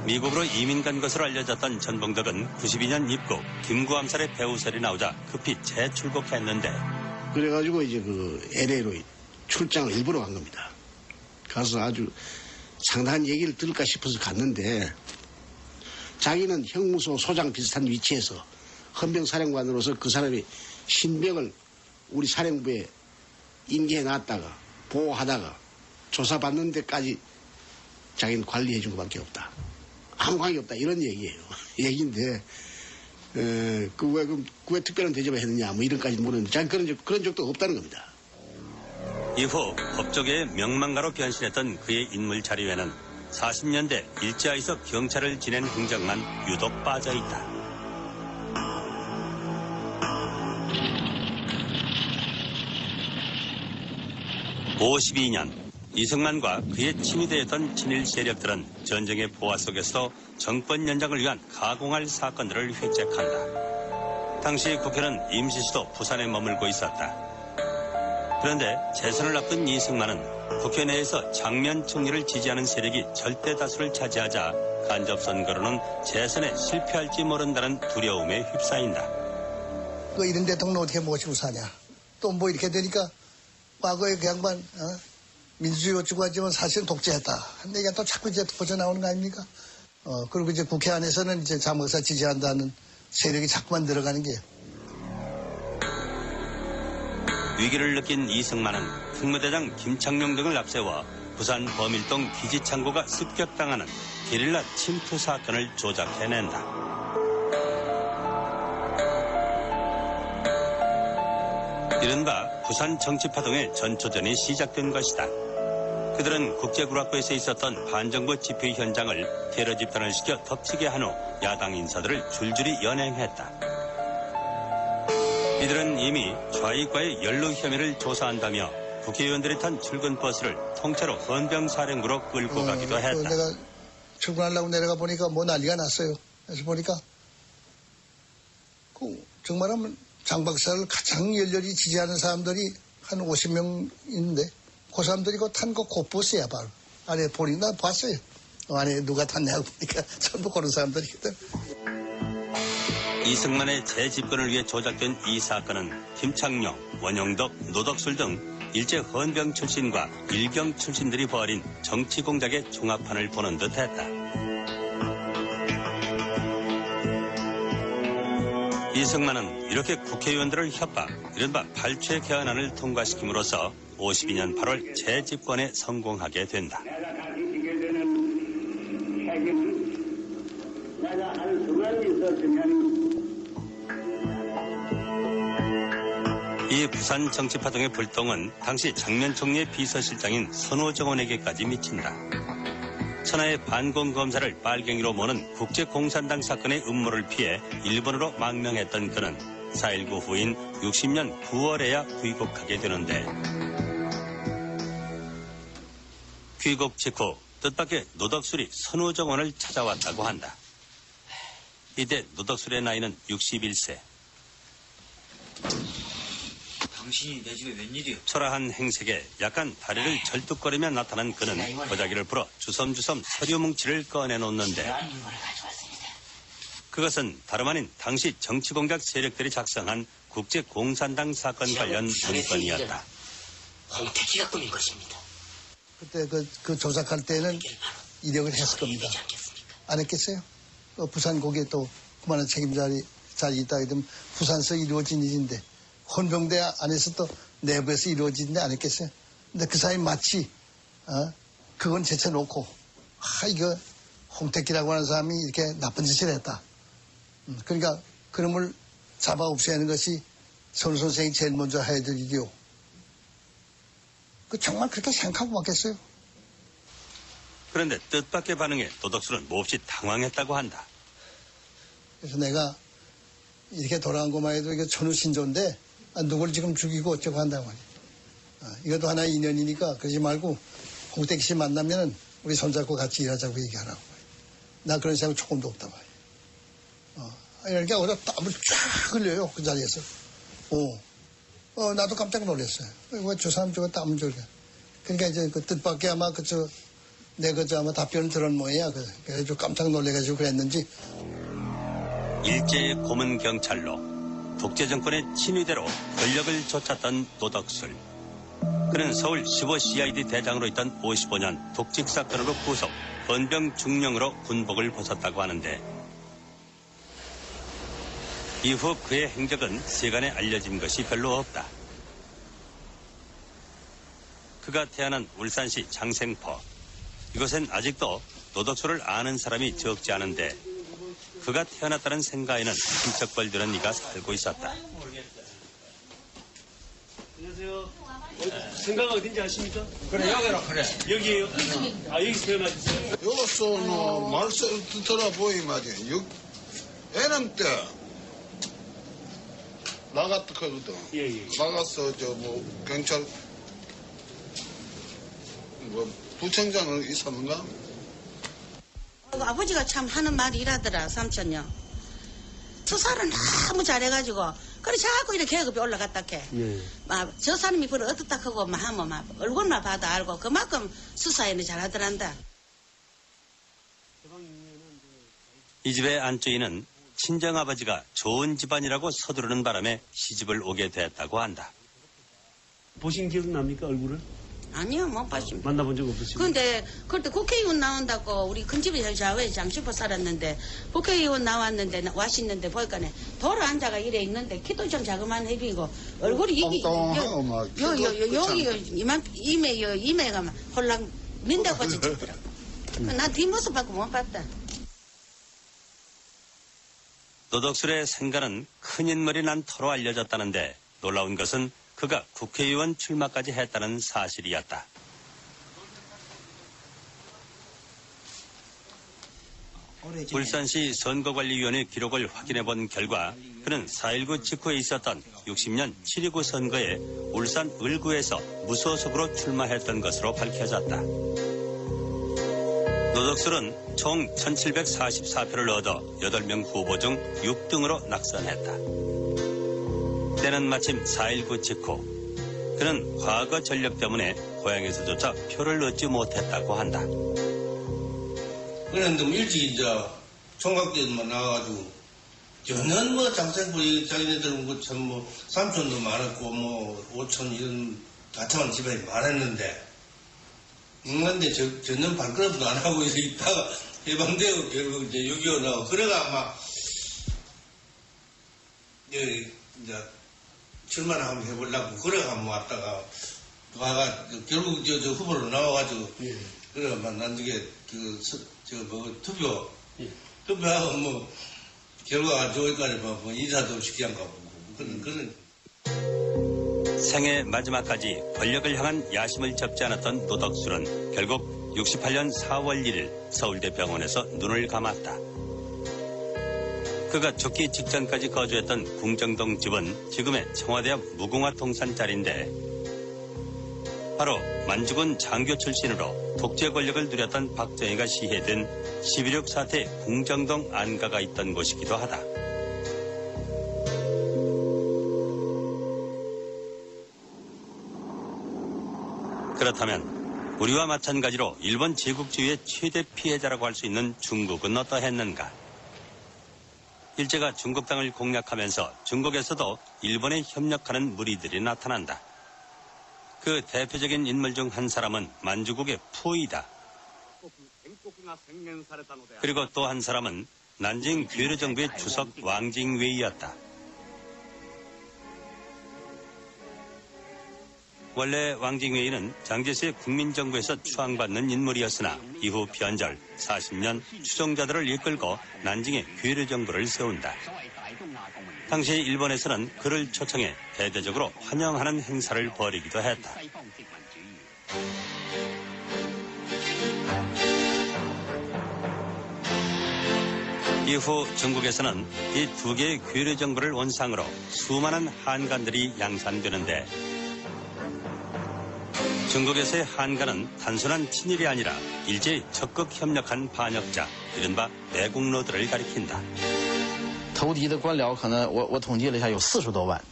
미국으로 이민 간 것으로 알려졌던 전봉덕은 92년 입국, 김구 암살의 배후설이 나오자 급히 재출국했는데 그래가지고 이제 LA로 출장을 일부러 간 겁니다. 가서 아주 상당한 얘기를 들을까 싶어서 갔는데 자기는 형무소 소장 비슷한 위치에서 헌병사령관으로서 그 사람이 신병을 우리 사령부에 인계해 놨다가 보호하다가 조사받는 데까지 자기는 관리해 준 것밖에 없다. 아무 관계 없다. 이런 얘기예요. 얘기인데 왜 특별한 대접을 했느냐 뭐 이런까지 모르는데 자기는 그런 적도 없다는 겁니다. 이후 법조계의 명망가로 변신했던 그의 인물 자료에는 40년대 일제하에서 경찰을 지낸 행적만 유독 빠져있다. (52년) 이승만과 그의 친위대였던 친일 세력들은 전쟁의 보화 속에서 정권 연장을 위한 가공할 사건들을 획책한다. 당시 국회는 임시수도 부산에 머물고 있었다. 그런데 재선을 앞둔 이승만은 국회 내에서 장면 총리를 지지하는 세력이 절대 다수를 차지하자 간접선거로는 재선에 실패할지 모른다는 두려움에 휩싸인다. 이런 대통령 어떻게 모시고 사냐. 또 뭐 이렇게 되니까 과거에 그 양반 민주주의 어쩌고 하지만 사실은 독재했다. 근데 이게 또 자꾸 이제 퍼져 나오는 거 아닙니까? 그리고 이제 국회 안에서는 이제 자목사 지지한다는 세력이 자꾸만 들어가는 게. 위기를 느낀 이승만은 특무대장 김창룡 등을 앞세워 부산 범일동 기지창고가 습격당하는 게릴라 침투 사건을 조작해낸다. 이른바 부산 정치파동의 전초전이 시작된 것이다. 그들은 국제구락구에서 있었던 반정부 집회 현장을 테러 집단을 시켜 덮치게 한 후 야당 인사들을 줄줄이 연행했다. 이들은 이미 좌익과의 연루 혐의를 조사한다며 국회의원들이 탄 출근 버스를 통째로 헌병사령부로 끌고 가기도 했다. 내가 출근하려고 내려가 보니까 뭐 난리가 났어요. 그래서 보니까 정말하면 장 박사를 가장 열렬히 지지하는 사람들이 한 50명 있는데 그 사람들이 탄 거 곧버스야 바로. 안에 보니까 나 봤어요. 안에 누가 탔냐고 보니까 전부 그런 사람들이거든. 이승만의 재집권을 위해 조작된 이 사건은 김창룡, 원영덕, 노덕술 등 일제 헌병 출신과 일경 출신들이 벌인 정치 공작의 종합판을 보는 듯했다. 이승만은 이렇게 국회의원들을 협박, 이른바 발췌 개헌안을 통과시킴으로써 52년 8월 재집권에 성공하게 된다. 이 부산 정치파동의 불똥은 당시 장면 총리의 비서실장인 선호정원에게까지 미친다. 천하의 반공검사를 빨갱이로 모는 국제공산당 사건의 음모를 피해 일본으로 망명했던 그는 4.19 후인 60년 9월에야 귀국하게 되는데 귀국 직후 뜻밖의 노덕술이 선호정원을 찾아왔다고 한다. 이때 노덕술의 나이는 61세. 당신이 내 집에 웬일이요? 초라한 행색에 약간 다리를 절뚝거리며 나타난 그는 보자기를 풀어 주섬주섬 서류 뭉치를 꺼내놓는데 그것은 다름 아닌 당시 정치공작 세력들이 작성한 국제공산당 사건 관련 문건이었다. 홍택기가 꾸민 것입니다. 그때 그 조작할 때는 이력을 했을 겁니다. 안 했겠어요? 부산 거기에 또 그만한 책임자리 있다 하면 부산에서 이루어진 일인데 헌병대 안에서 또 내부에서 이루어진 일 안 했겠어요? 근데 그 사이 마치 그건 제쳐놓고 이거 홍택기라고 하는 사람이 이렇게 나쁜 짓을 했다. 그러니까 그놈을 잡아 없애는 것이 선우 선생이 제일 먼저 해야 될 일이요. 정말 그렇게 생각하고 맞겠어요? 그런데 뜻밖의 반응에 노덕술은 몹시 당황했다고 한다. 그래서 내가 이렇게 돌아온 것만 해도 이게 천우신조인데 누굴 지금 죽이고 어쩌고 한다고 하니. 이것도 하나의 인연이니까 그러지 말고 홍택기 씨 만나면 우리 손잡고 같이 일하자고 얘기하라고. 나 그런 생각 조금도 없다 말이야. 이렇게 어디다 땀을 쫙 흘려요 그 자리에서. 나도 깜짝 놀랐어요. 왜 저 사람 저거 땀을 저렇게. 그러니까 이제 그 뜻밖의 아마 내가 아마 답변을 들은 모양이야. 그래서 깜짝 놀래가지고 그랬는지. 일제의 고문 경찰로 독재 정권의 친위대로 권력을 쫓았던 노덕술. 그는 서울 15 CID 대장으로 있던 55년 독직 사건으로 구속, 헌병 중령으로 군복을 벗었다고 하는데 이후 그의 행적은 세간에 알려진 것이 별로 없다. 그가 태어난 울산시 장생포. 이곳엔 아직도 노덕술을 아는 사람이 적지 않은데 그가 태어났다는 생가에는 친척벌들은 이가 살고 있었다. 안녕하세요. 생가가 어딘지 아십니까? 그래, 여기로 그래. 여기에요? 여기서 태어나셨어요? 여기서 말씀 듣더라 보이 말이야. 애는 때 나갔거든. 나가서 경찰 부청장은 있었는가? 아버지가 참 하는 말이 이라더라, 삼촌요. 수사를 너무 잘해가지고, 그래 자꾸 이렇게 계급이 올라갔다 해. 저 사람이 그걸 어떻다 하고 하면 얼굴만 봐도 알고 그만큼 수사에는 잘하더란다. 이 집의 안주인은 친정아버지가 좋은 집안이라고 서두르는 바람에 시집을 오게 됐다고 한다. 보신 기억 납니까, 얼굴을? 아니요, 못 봤습니다. 만나본 적 없으시고. 근데 그때 국회의원 나온다고 우리 큰 집에 자외에 장시포 살았는데 국회의원 나왔는데 왔었는데 보니까 돌아앉아가 이래 있는데 키도 좀 자그만 해비고 얼굴이 이게 여기 이매가 막 홀랑 민다고 찍더라고. 난 뒷모습 받고 못 봤다. 노덕술의 생가는 큰 인물이 난 터로 알려졌다는데 놀라운 것은 그가 국회의원 출마까지 했다는 사실이었다. 울산시 선거관리위원회 기록을 확인해 본 결과 그는 4.19 직후에 있었던 60년 7.29 선거에 울산 을구에서 무소속으로 출마했던 것으로 밝혀졌다. 노덕술은 총 1744표를 얻어 8명 후보 중 6등으로 낙선했다. 때는 마침 4.19 직후 그는 과거 전력 때문에 고향에서조차 표를 얻지 못했다고 한다. 그런데 뭐 일찍 이제 총각대만 나와가지고 전혀 뭐 장생부리 자기네들은 뭐 참 뭐 삼촌도 많았고 뭐 오촌 이런 다참한 집안이 많았는데 근데 전혀 발걸음도 안 하고 있다가 해방되고 결국 이제 6.25 나오고 그래가 아마 이제 출마를 한번 해보려고 그래가 한번 왔다가 와가 결국 저 후보로 나와가지고 그래가 막 나중에 투표하고 뭐 결과가 좋을까지 뭐 인사도 없이 그냥 가고 그런. 생애 마지막까지 권력을 향한 야심을 접지 않았던 노덕술은 결국 68년 4월 1일 서울대 병원에서 눈을 감았다. 그가 죽기 직전까지 거주했던 궁정동 집은 지금의 청와대앞 무궁화 통산자리인데 바로 만주군 장교 출신으로 독재 권력을 누렸던 박정희가 시해된 11.6 사태 궁정동 안가가 있던 곳이기도 하다. 그렇다면 우리와 마찬가지로 일본 제국주의의 최대 피해자라고 할 수 있는 중국은 어떠했는가? 일제가 중국 땅을 공략하면서 중국에서도 일본에 협력하는 무리들이 나타난다. 그 대표적인 인물 중 한 사람은 만주국의 푸이다. 그리고 또 한 사람은 난징 괴뢰정부의 주석 왕징웨이였다. 원래 왕징웨이는 장제스의 국민정부에서 추앙받는 인물이었으나 이후 변절 40년 추종자들을 이끌고 난징의 괴뢰정부를 세운다. 당시 일본에서는 그를 초청해 대대적으로 환영하는 행사를 벌이기도 했다. 이후 중국에서는 이 두 개의 괴뢰정부를 원상으로 수많은 한간들이 양산되는데 중국에서의 한간은 단순한 친일이 아니라 일제히 적극 협력한 반역자, 이른바 내국노들을 가리킨다. 投敌的官僚可能我统计了一下有40多万，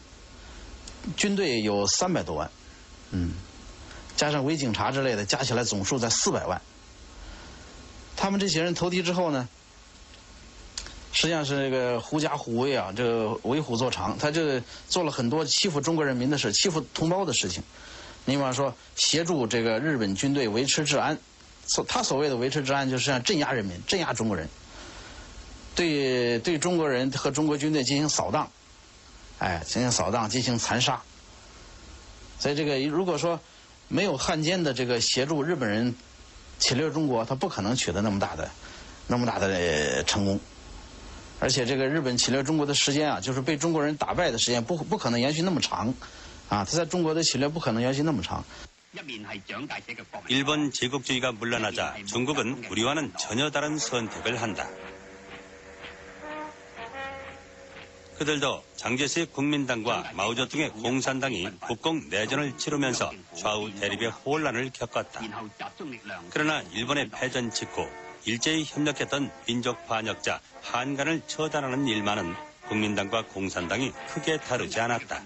军队有300多万，加上伪警察之类的，加起来总数在400万。他们这些人投敌之后呢，实际上是这个狐假虎威啊，这个为虎作伥，他这做了很多欺负中国人民的事，欺负同胞的事情。你比方说协助这个日本军队维持治安，他所谓的维持治安就是镇压人民，镇压中国人。 对中国人和中国军队进行扫荡，进行扫荡，进行残杀。所以这个如果说没有汉奸的这个协助，日本人侵略中国，他不可能取得那么大的成功。而且这个日本侵略中国的时间啊，就是被中国人打败的时间不可能延续那么长，他在中国的侵略不可能延续那么长。 일본 제국주의가 물러나자 중국은 우리와는 전혀 다른 선택을 한다. 그들도 장제스의 국민당과 마오쩌둥의 공산당이 국공 내전을 치르면서 좌우 대립의 혼란을 겪었다. 그러나 일본의 패전 직후 일제히 협력했던 민족 반역자 한간을 처단하는 일만은 국민당과 공산당이 크게 다르지 않았다.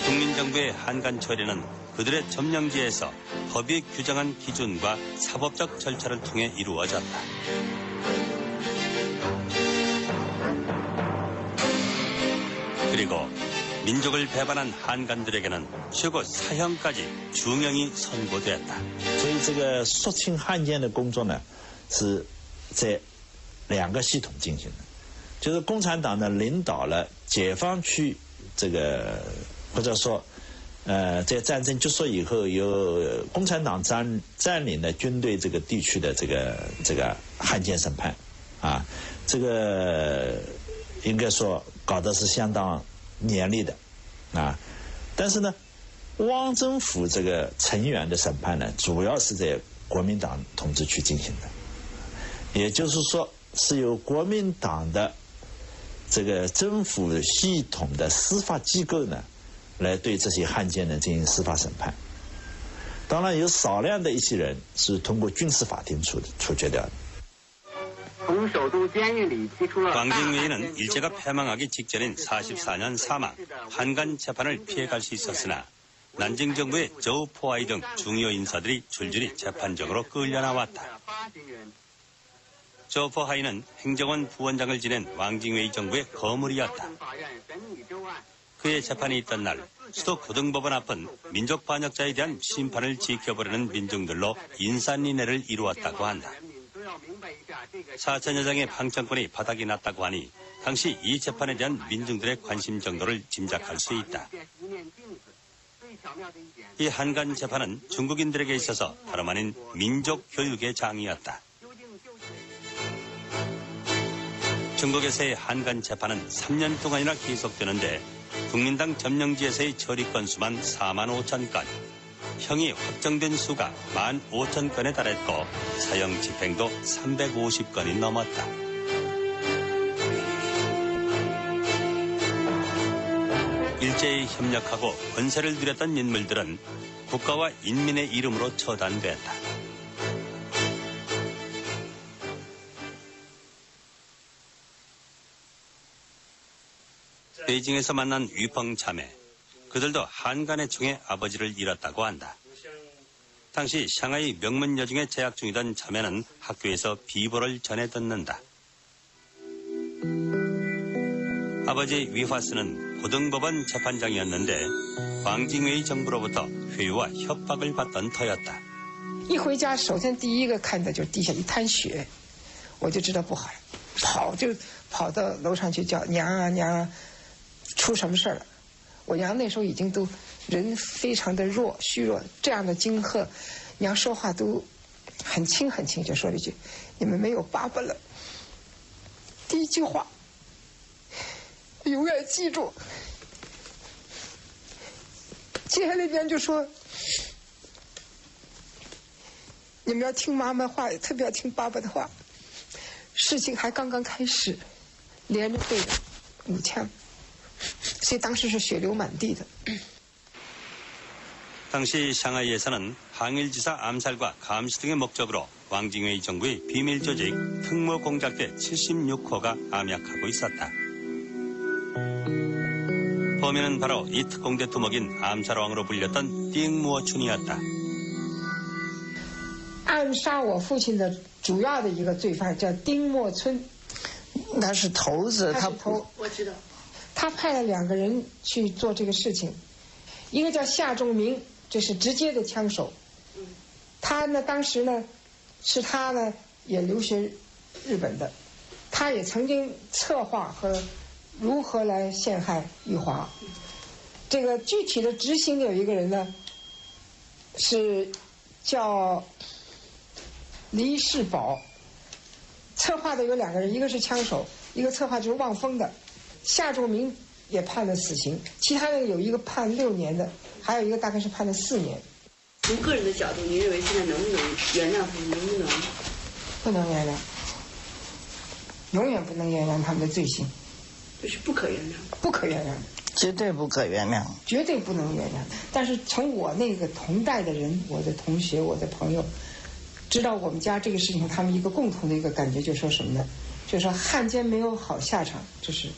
국민정부의 한간 처리는 그들의 점령지에서 법이 규정한 기준과 사법적 절차를 통해 이루어졌다. 그리고 민족을 배반한 한간들에게는 최고 사형까지 중형이 선고되었다. 所以这个肃清汉奸的工作呢，是在2个系统进行的，就是共产党呢领导了解放区这个，或者说，在战争结束以后，由共产党占领了军队这个地区的这个汉奸审判，啊，这个应该说搞得是相当严厉的，啊，但是呢，汪政府这个成员的审判呢，主要是在国民党统治区进行的，也就是说是由国民党的这个政府系统的司法机构呢，来对这些汉奸呢进行司法审判。当然有少量的一些人是通过军事法庭处决掉的。 광진웨이는 일제가 패망하기 직전인 44년 사망, 한간 재판을 피해갈 수 있었으나 난징 정부의 저우 포아이 등 중요 인사들이 줄줄이 재판정으로 끌려나왔다. 저우 포아이는 행정원 부원장을 지낸 왕징웨이 정부의 거물이었다. 그의 재판이 있던 날 수도 고등법원 앞은 민족 반역자에 대한 심판을 지켜보려는 민중들로 인산인해를 이루었다고 한다. 4천여 장의 방청권이 바닥이 났다고 하니 당시 이 재판에 대한 민중들의 관심 정도를 짐작할 수 있다. 이 한간 재판은 중국인들에게 있어서 다름 아닌 민족 교육의 장이었다. 중국에서의 한간 재판은 3년 동안이나 계속되는데 국민당 점령지에서의 처리 건수만 4만 5천 건, 형이 확정된 수가 15,000건에 달했고 사형 집행도 350건이 넘었다. 일제에 협력하고 권세를 누렸던 인물들은 국가와 인민의 이름으로 처단됐다. 베이징에서 만난 위펑 자매. 그들도 한간의 총의 아버지를 잃었다고 한다. 당시 샹하이 명문 여중에 재학 중이던 자매는 학교에서 비보를 전해 듣는다. 아버지 위화스는 고등법원 재판장이었는데 광징웨이 정부로부터 회유와 협박을 받던 터였다. 一回家，首先第一个看的就是地下一滩血，我就知道不好了，跑到楼上去叫娘啊娘啊，出什么事了？ 我娘那时候已经都人非常的弱虚弱，这样的惊吓，娘说话都很轻很轻，就说了一句：“你们没有爸爸了。”第一句话，永远记住。接下来边就说：“你们要听妈妈话，特别要听爸爸的话。事情还刚刚开始，连着对5枪。” 所以当时是血流满地的。 당시 샹하이에서는 항일지사 암살과 감시 등의 목적으로 왕징웨이 정부의 비밀 조직 특무공작대 76호가 암약하고 있었다. 범인은 바로 이 특공대 두목인 암살왕으로 불렸던 띵무어춘이었다. 暗杀我父亲的主要的一个罪犯叫丁默村，他是头子，他头，我知道。 他派了2个人去做这个事情，一个叫夏仲明，这是直接的枪手。他呢，当时呢，是他呢也留学日本的，他也曾经策划和如何来陷害玉华。这个具体的执行有一个人呢，是叫黎世宝。策划的有2个人，一个是枪手，一个策划就是望风的。 夏仲明也判了死刑，其他的有一个判6年的，还有一个大概是判了4年。从个人的角度，您认为现在能不能原谅他们？能不能？不能原谅，永远不能原谅他们的罪行。就是不可原谅。不可原谅，绝对不可原谅，绝对不能原谅。但是从我那个同代的人，我的同学、我的朋友，知道我们家这个事情，他们一个共同的一个感觉，就说什么呢？就说汉奸没有好下场，这是。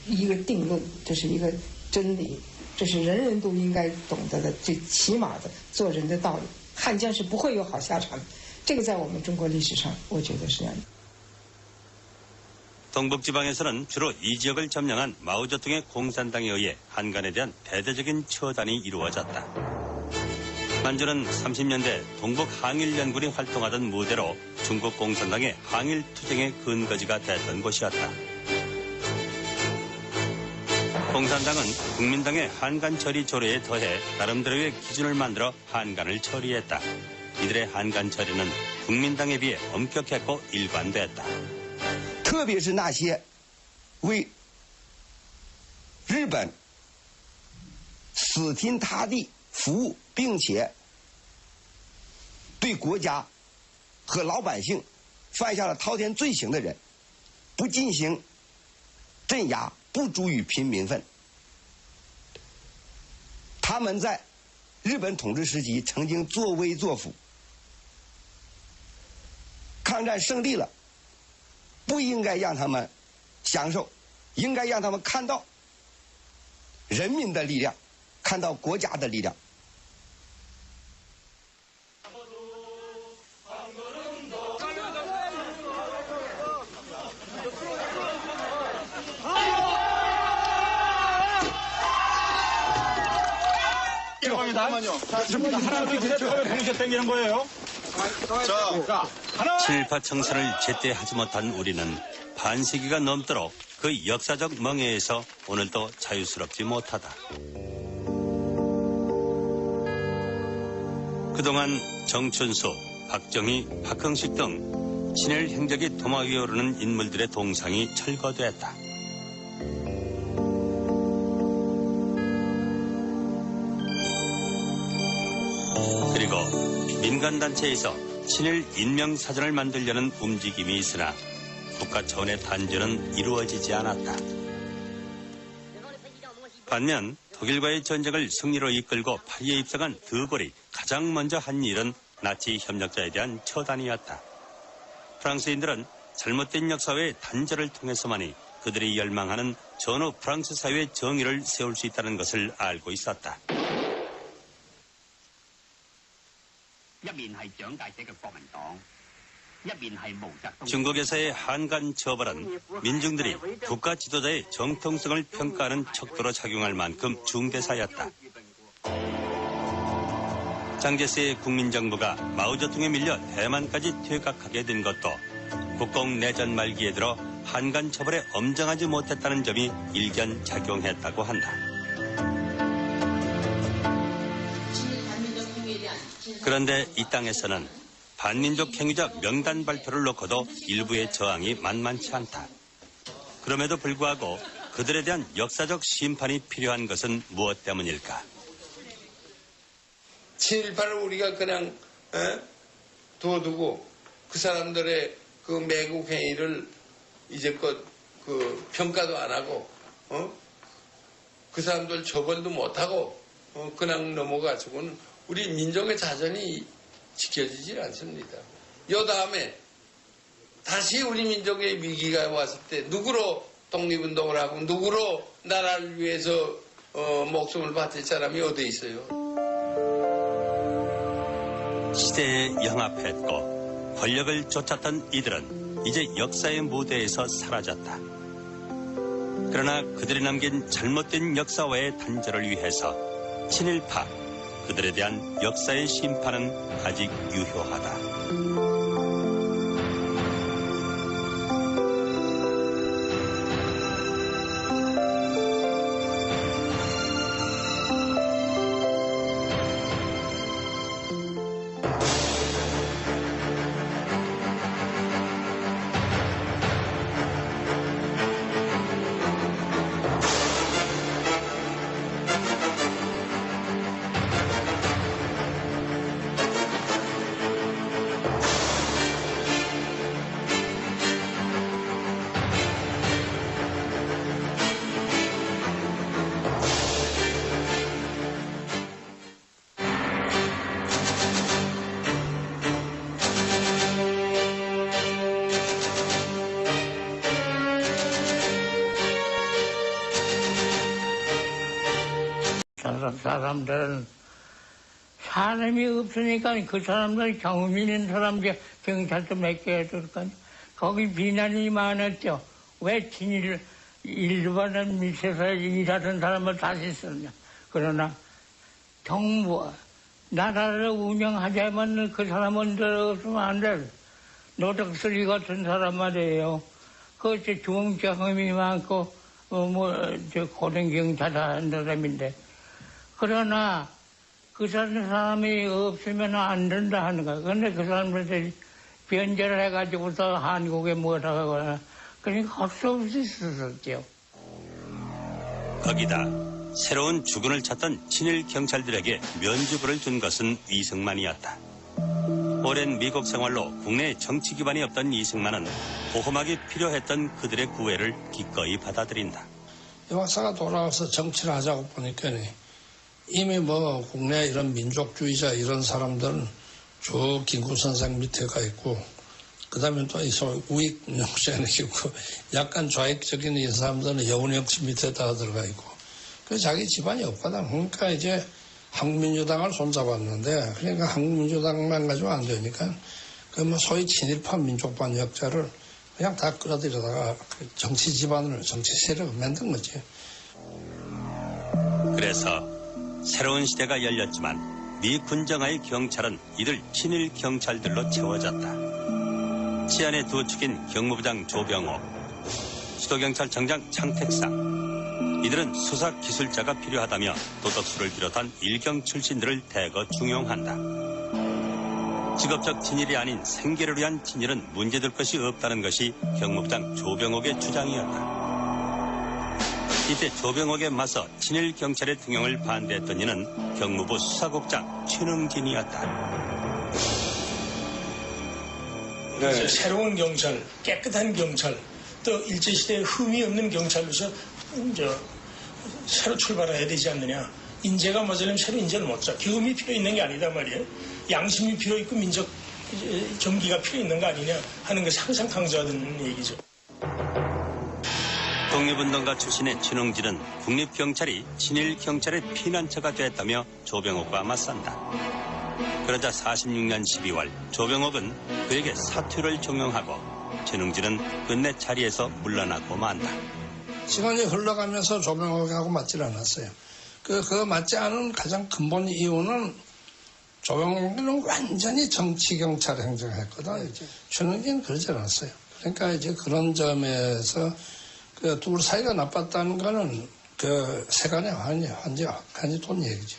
一个定论，这是一个真理，这是人人都应该懂得的最起码的做人的道理。汉奸是不会有好下场的，这个在我们中国历史上，我觉得是这样的。 동북지방에서는 주로 이 지역을 점령한 마오쩌둥의 공산당에 의해 한간에 대한 대대적인 처단이 이루어졌다. 만주는 30년대 동북 항일연군이 활동하던 무대로 중국 공산당의 항일투쟁의 근거지가 됐던 곳이었다. 공산당은 국민당의 한간 처리 조례에 더해 나름대로의 기준을 만들어 한간을 처리했다. 이들의 한간 처리는 국민당에 비해 엄격했고 일관됐다. 特别是那些为日本死心塌地服务，并且对国家和老百姓犯下了滔天罪行的人，不进行镇压，不诛于平民愤。他们在日本统治时期曾经作威作福，抗战胜利了，不应该让他们享受，应该让他们看到人民的力量，看到国家的力量。 잠깐만요. 자, 하나, 둘, 셋 하면 동시에 당기는 거예요. 자, 하나. 친일파 청산을 제때 하지 못한 우리는 반세기가 넘도록 그 역사적 멍에에서 오늘도 자유스럽지 못하다. 그동안 정춘수, 박정희, 박흥식 등 친일 행적이 도마 위에 오르는 인물들의 동상이 철거됐다. 그리고 민간단체에서 친일 인명사전을 만들려는 움직임이 있으나 국가 차원의 단절은 이루어지지 않았다. 반면 독일과의 전쟁을 승리로 이끌고 파리에 입성한 드골이 가장 먼저 한 일은 나치 협력자에 대한 처단이었다. 프랑스인들은 잘못된 역사의 단절을 통해서만이 그들이 열망하는 전후 프랑스 사회의 정의를 세울 수 있다는 것을 알고 있었다. 중국에서의 한간 처벌은 민중들이 국가 지도자의 정통성을 평가하는 척도로 작용할 만큼 중대사였다. 장제스의 국민정부가 마오쩌둥에 밀려 대만까지 퇴각하게 된 것도 국共내전 말기에 들어 한간 처벌에 엄정하지 못했다는 점이 일견 작용했다고 한다. 그런데 이 땅에서는 반민족 행위자 명단 발표를 놓고도 일부의 저항이 만만치 않다. 그럼에도 불구하고 그들에 대한 역사적 심판이 필요한 것은 무엇 때문일까? 친일파를 우리가 그냥 둬두고 그 사람들의 그 매국 행위를 이제껏 그 평가도 안 하고 그 사람들 처벌도 못 하고 그냥 넘어가지고는 우리 민족의 자존이 지켜지지 않습니다. 요 다음에 다시 우리 민족의 위기가 왔을 때 누구로 독립운동을 하고 누구로 나라를 위해서 목숨을 바칠 사람이 어디 있어요? 시대에 영합했고 권력을 쫓았던 이들은 이제 역사의 무대에서 사라졌다. 그러나 그들이 남긴 잘못된 역사와의 단절을 위해서 친일파, 그들에 대한 역사의 심판은 아직 유효하다. 사람들은 사람이 없으니까 그 사람들 경험 있는 사람들 경찰도 몇 개 해줄 거니 거기 비난이 많았죠. 왜 친일 일반인 밑에서 일하던 사람을 다시 쓰느냐. 그러나 정부, 나라를 운영하자면 그 사람은 없으면 안 될. 노덕슬이 같은 사람 말이에요. 그것이 좋은 경험이 많고, 고등 경찰 하는 사람인데. 그러나 그 사람이 없으면 안 된다 하는 거야. 그런데 그 사람들이 변절을 해가지고서 한국에 뭐라 하거나, 그러니까 할 수 없이 있었죠. 거기다 새로운 주군을 찾던 친일 경찰들에게 면죄부를 준 것은 이승만이었다. 오랜 미국 생활로 국내에 정치 기반이 없던 이승만은 보호막이 필요했던 그들의 구애를 기꺼이 받아들인다. 이 박사가 돌아와서 정치를 하자고 보니까 이미 국내 이런 민족주의자 이런 사람들은 쭉 김구선생 밑에 가 있고, 그 다음에 또 우익 영장이 있고, 약간 좌익적인 이 사람들은 여운혁 씨 밑에다가 들어가 있고, 그래서 자기 집안이 없거든. 그러니까 이제 한국민주당을 손잡았는데, 그러니까 한국민주당만 가지고 안 되니까, 소위 친일파 민족반 역자를 그냥 다 끌어들여다가 정치 집안을, 정치 세력을 만든 거지. 그래서 새로운 시대가 열렸지만 미 군정하의 경찰은 이들 친일 경찰들로 채워졌다. 치안의 두 축인 경무부장 조병옥, 수도경찰청장 창택상, 이들은 수사 기술자가 필요하다며 도덕수를 비롯한 일경 출신들을 대거 중용한다. 직업적 친일이 아닌 생계를 위한 친일은 문제될 것이 없다는 것이 경무부장 조병옥의 주장이었다. 이때 조병옥에 맞서 친일 경찰의 등용을 반대했던 이는 경무부 수사국장 최능진이었다. 네. 새로운 경찰, 깨끗한 경찰, 또 일제시대에 흠이 없는 경찰로서 새로 출발해야 되지 않느냐. 인재가 모자라면 새로 인재를 못 자. 경험이 필요 있는 게 아니다 말이에요. 양심이 필요 있고 민족 정기가 필요 있는 거 아니냐 하는 것을 항상 강조하던 얘기죠. 독립운동가 출신의 최능진은 국립경찰이 친일경찰의 피난처가 됐다며 조병옥과 맞선다. 그러자 46년 12월 조병옥은 그에게 사퇴를 종용하고 최능진은 끝내 자리에서 물러나고 만다. 시간이 흘러가면서 조병옥하고 맞질 않았어요. 그 맞지 않은 가장 근본 이유는 조병옥은 완전히 정치경찰 행정을 했거든. 최능진은 그러지 않았어요. 그러니까 이제 그런 점에서 그 둘 사이가 나빴다는 거는 그 세간의 완전히 돈 얘기죠.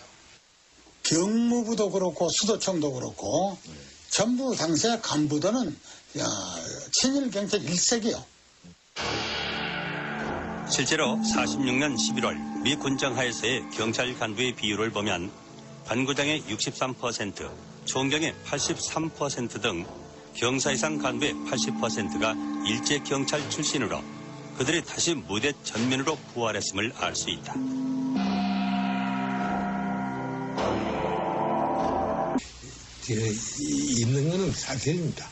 경무부도 그렇고 수도청도 그렇고 전부 당시의 간부들은 친일 경찰 일색이요. 실제로 46년 11월 미 군정하에서의 경찰 간부의 비율을 보면 관구장의 63%, 총경의 83% 등 경사 이상 간부의 80%가 일제 경찰 출신으로 그들이 다시 무대 전면으로 부활했음을 알 수 있다. 있는 거는 사실입니다.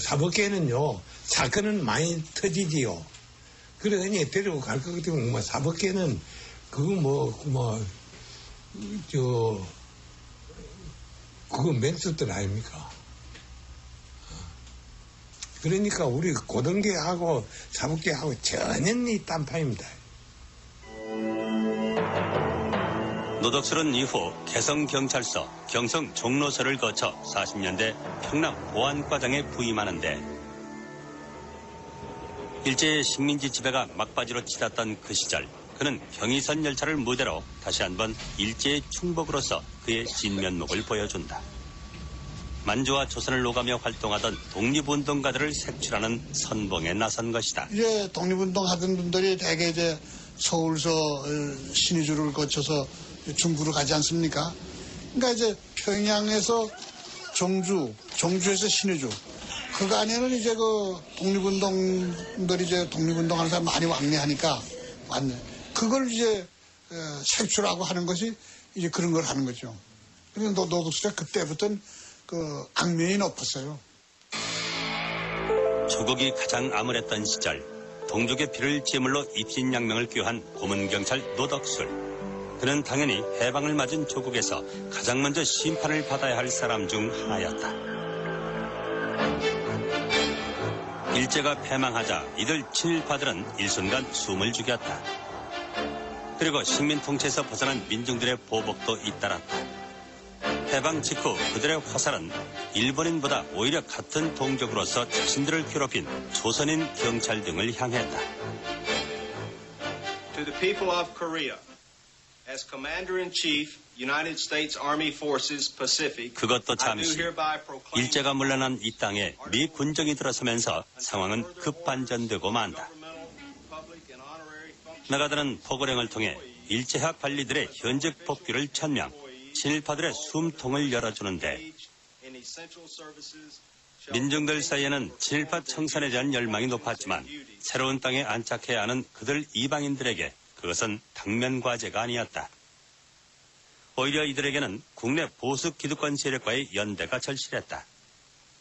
사법계는요, 사건은 많이 터지지요. 그러니 데리고 갈 것 같으면 사법계는 그거 그거 맹수들 아닙니까? 그러니까 우리 고등계하고 사법계하고 전혀 딴판입니다. 노덕술은 이후 개성경찰서, 경성종로서를 거쳐 40년대 평남 보안과장에 부임하는데 일제의 식민지 지배가 막바지로 치닫던 그 시절 그는 경의선 열차를 무대로 다시 한번 일제의 충복으로서 그의 진면목을 보여준다. 만주와 조선을 오가며 활동하던 독립운동가들을 색출하는 선봉에 나선 것이다. 이제 독립운동 하던 분들이 대개 이제 서울서 신의주를 거쳐서 중부로 가지 않습니까? 그러니까 이제 평양에서 종주에서 신의주. 그 안에는 이제 그 독립운동들이 이제 독립운동하는 사람 많이 왕래하니까 왔네. 그걸 이제 색출하고 하는 것이 이제 그런 걸 하는 거죠. 그래서 노덕수가 그때부터는 그 악명이 높았어요. 조국이 가장 암울했던 시절 동족의 피를 제물로 입신양명을 꾀한 고문경찰 노덕술. 그는 당연히 해방을 맞은 조국에서 가장 먼저 심판을 받아야 할 사람 중 하나였다. 일제가 패망하자 이들 친일파들은 일순간 숨을 죽였다. 그리고 식민 통치에서 벗어난 민중들의 보복도 잇따랐다. 해방 직후 그들의 화살은 일본인보다 오히려 같은 동족으로서 자신들을 괴롭힌 조선인 경찰 등을 향했다. To the people of Korea, as Commander-in-Chief, United States Army Forces Pacific, 그것도 잠시 일제가 물러난 이 땅에 미 군정이 들어서면서 상황은 급반전되고 만다. 나가다는 포고령을 통해 일제학 관리들의 현직 복귀를 천명, 친일파들의 숨통을 열어주는데 민중들 사이에는 친일파 청산에 대한 열망이 높았지만 새로운 땅에 안착해야 하는 그들 이방인들에게 그것은 당면 과제가 아니었다. 오히려 이들에게는 국내 보수 기득권 세력과의 연대가 절실했다.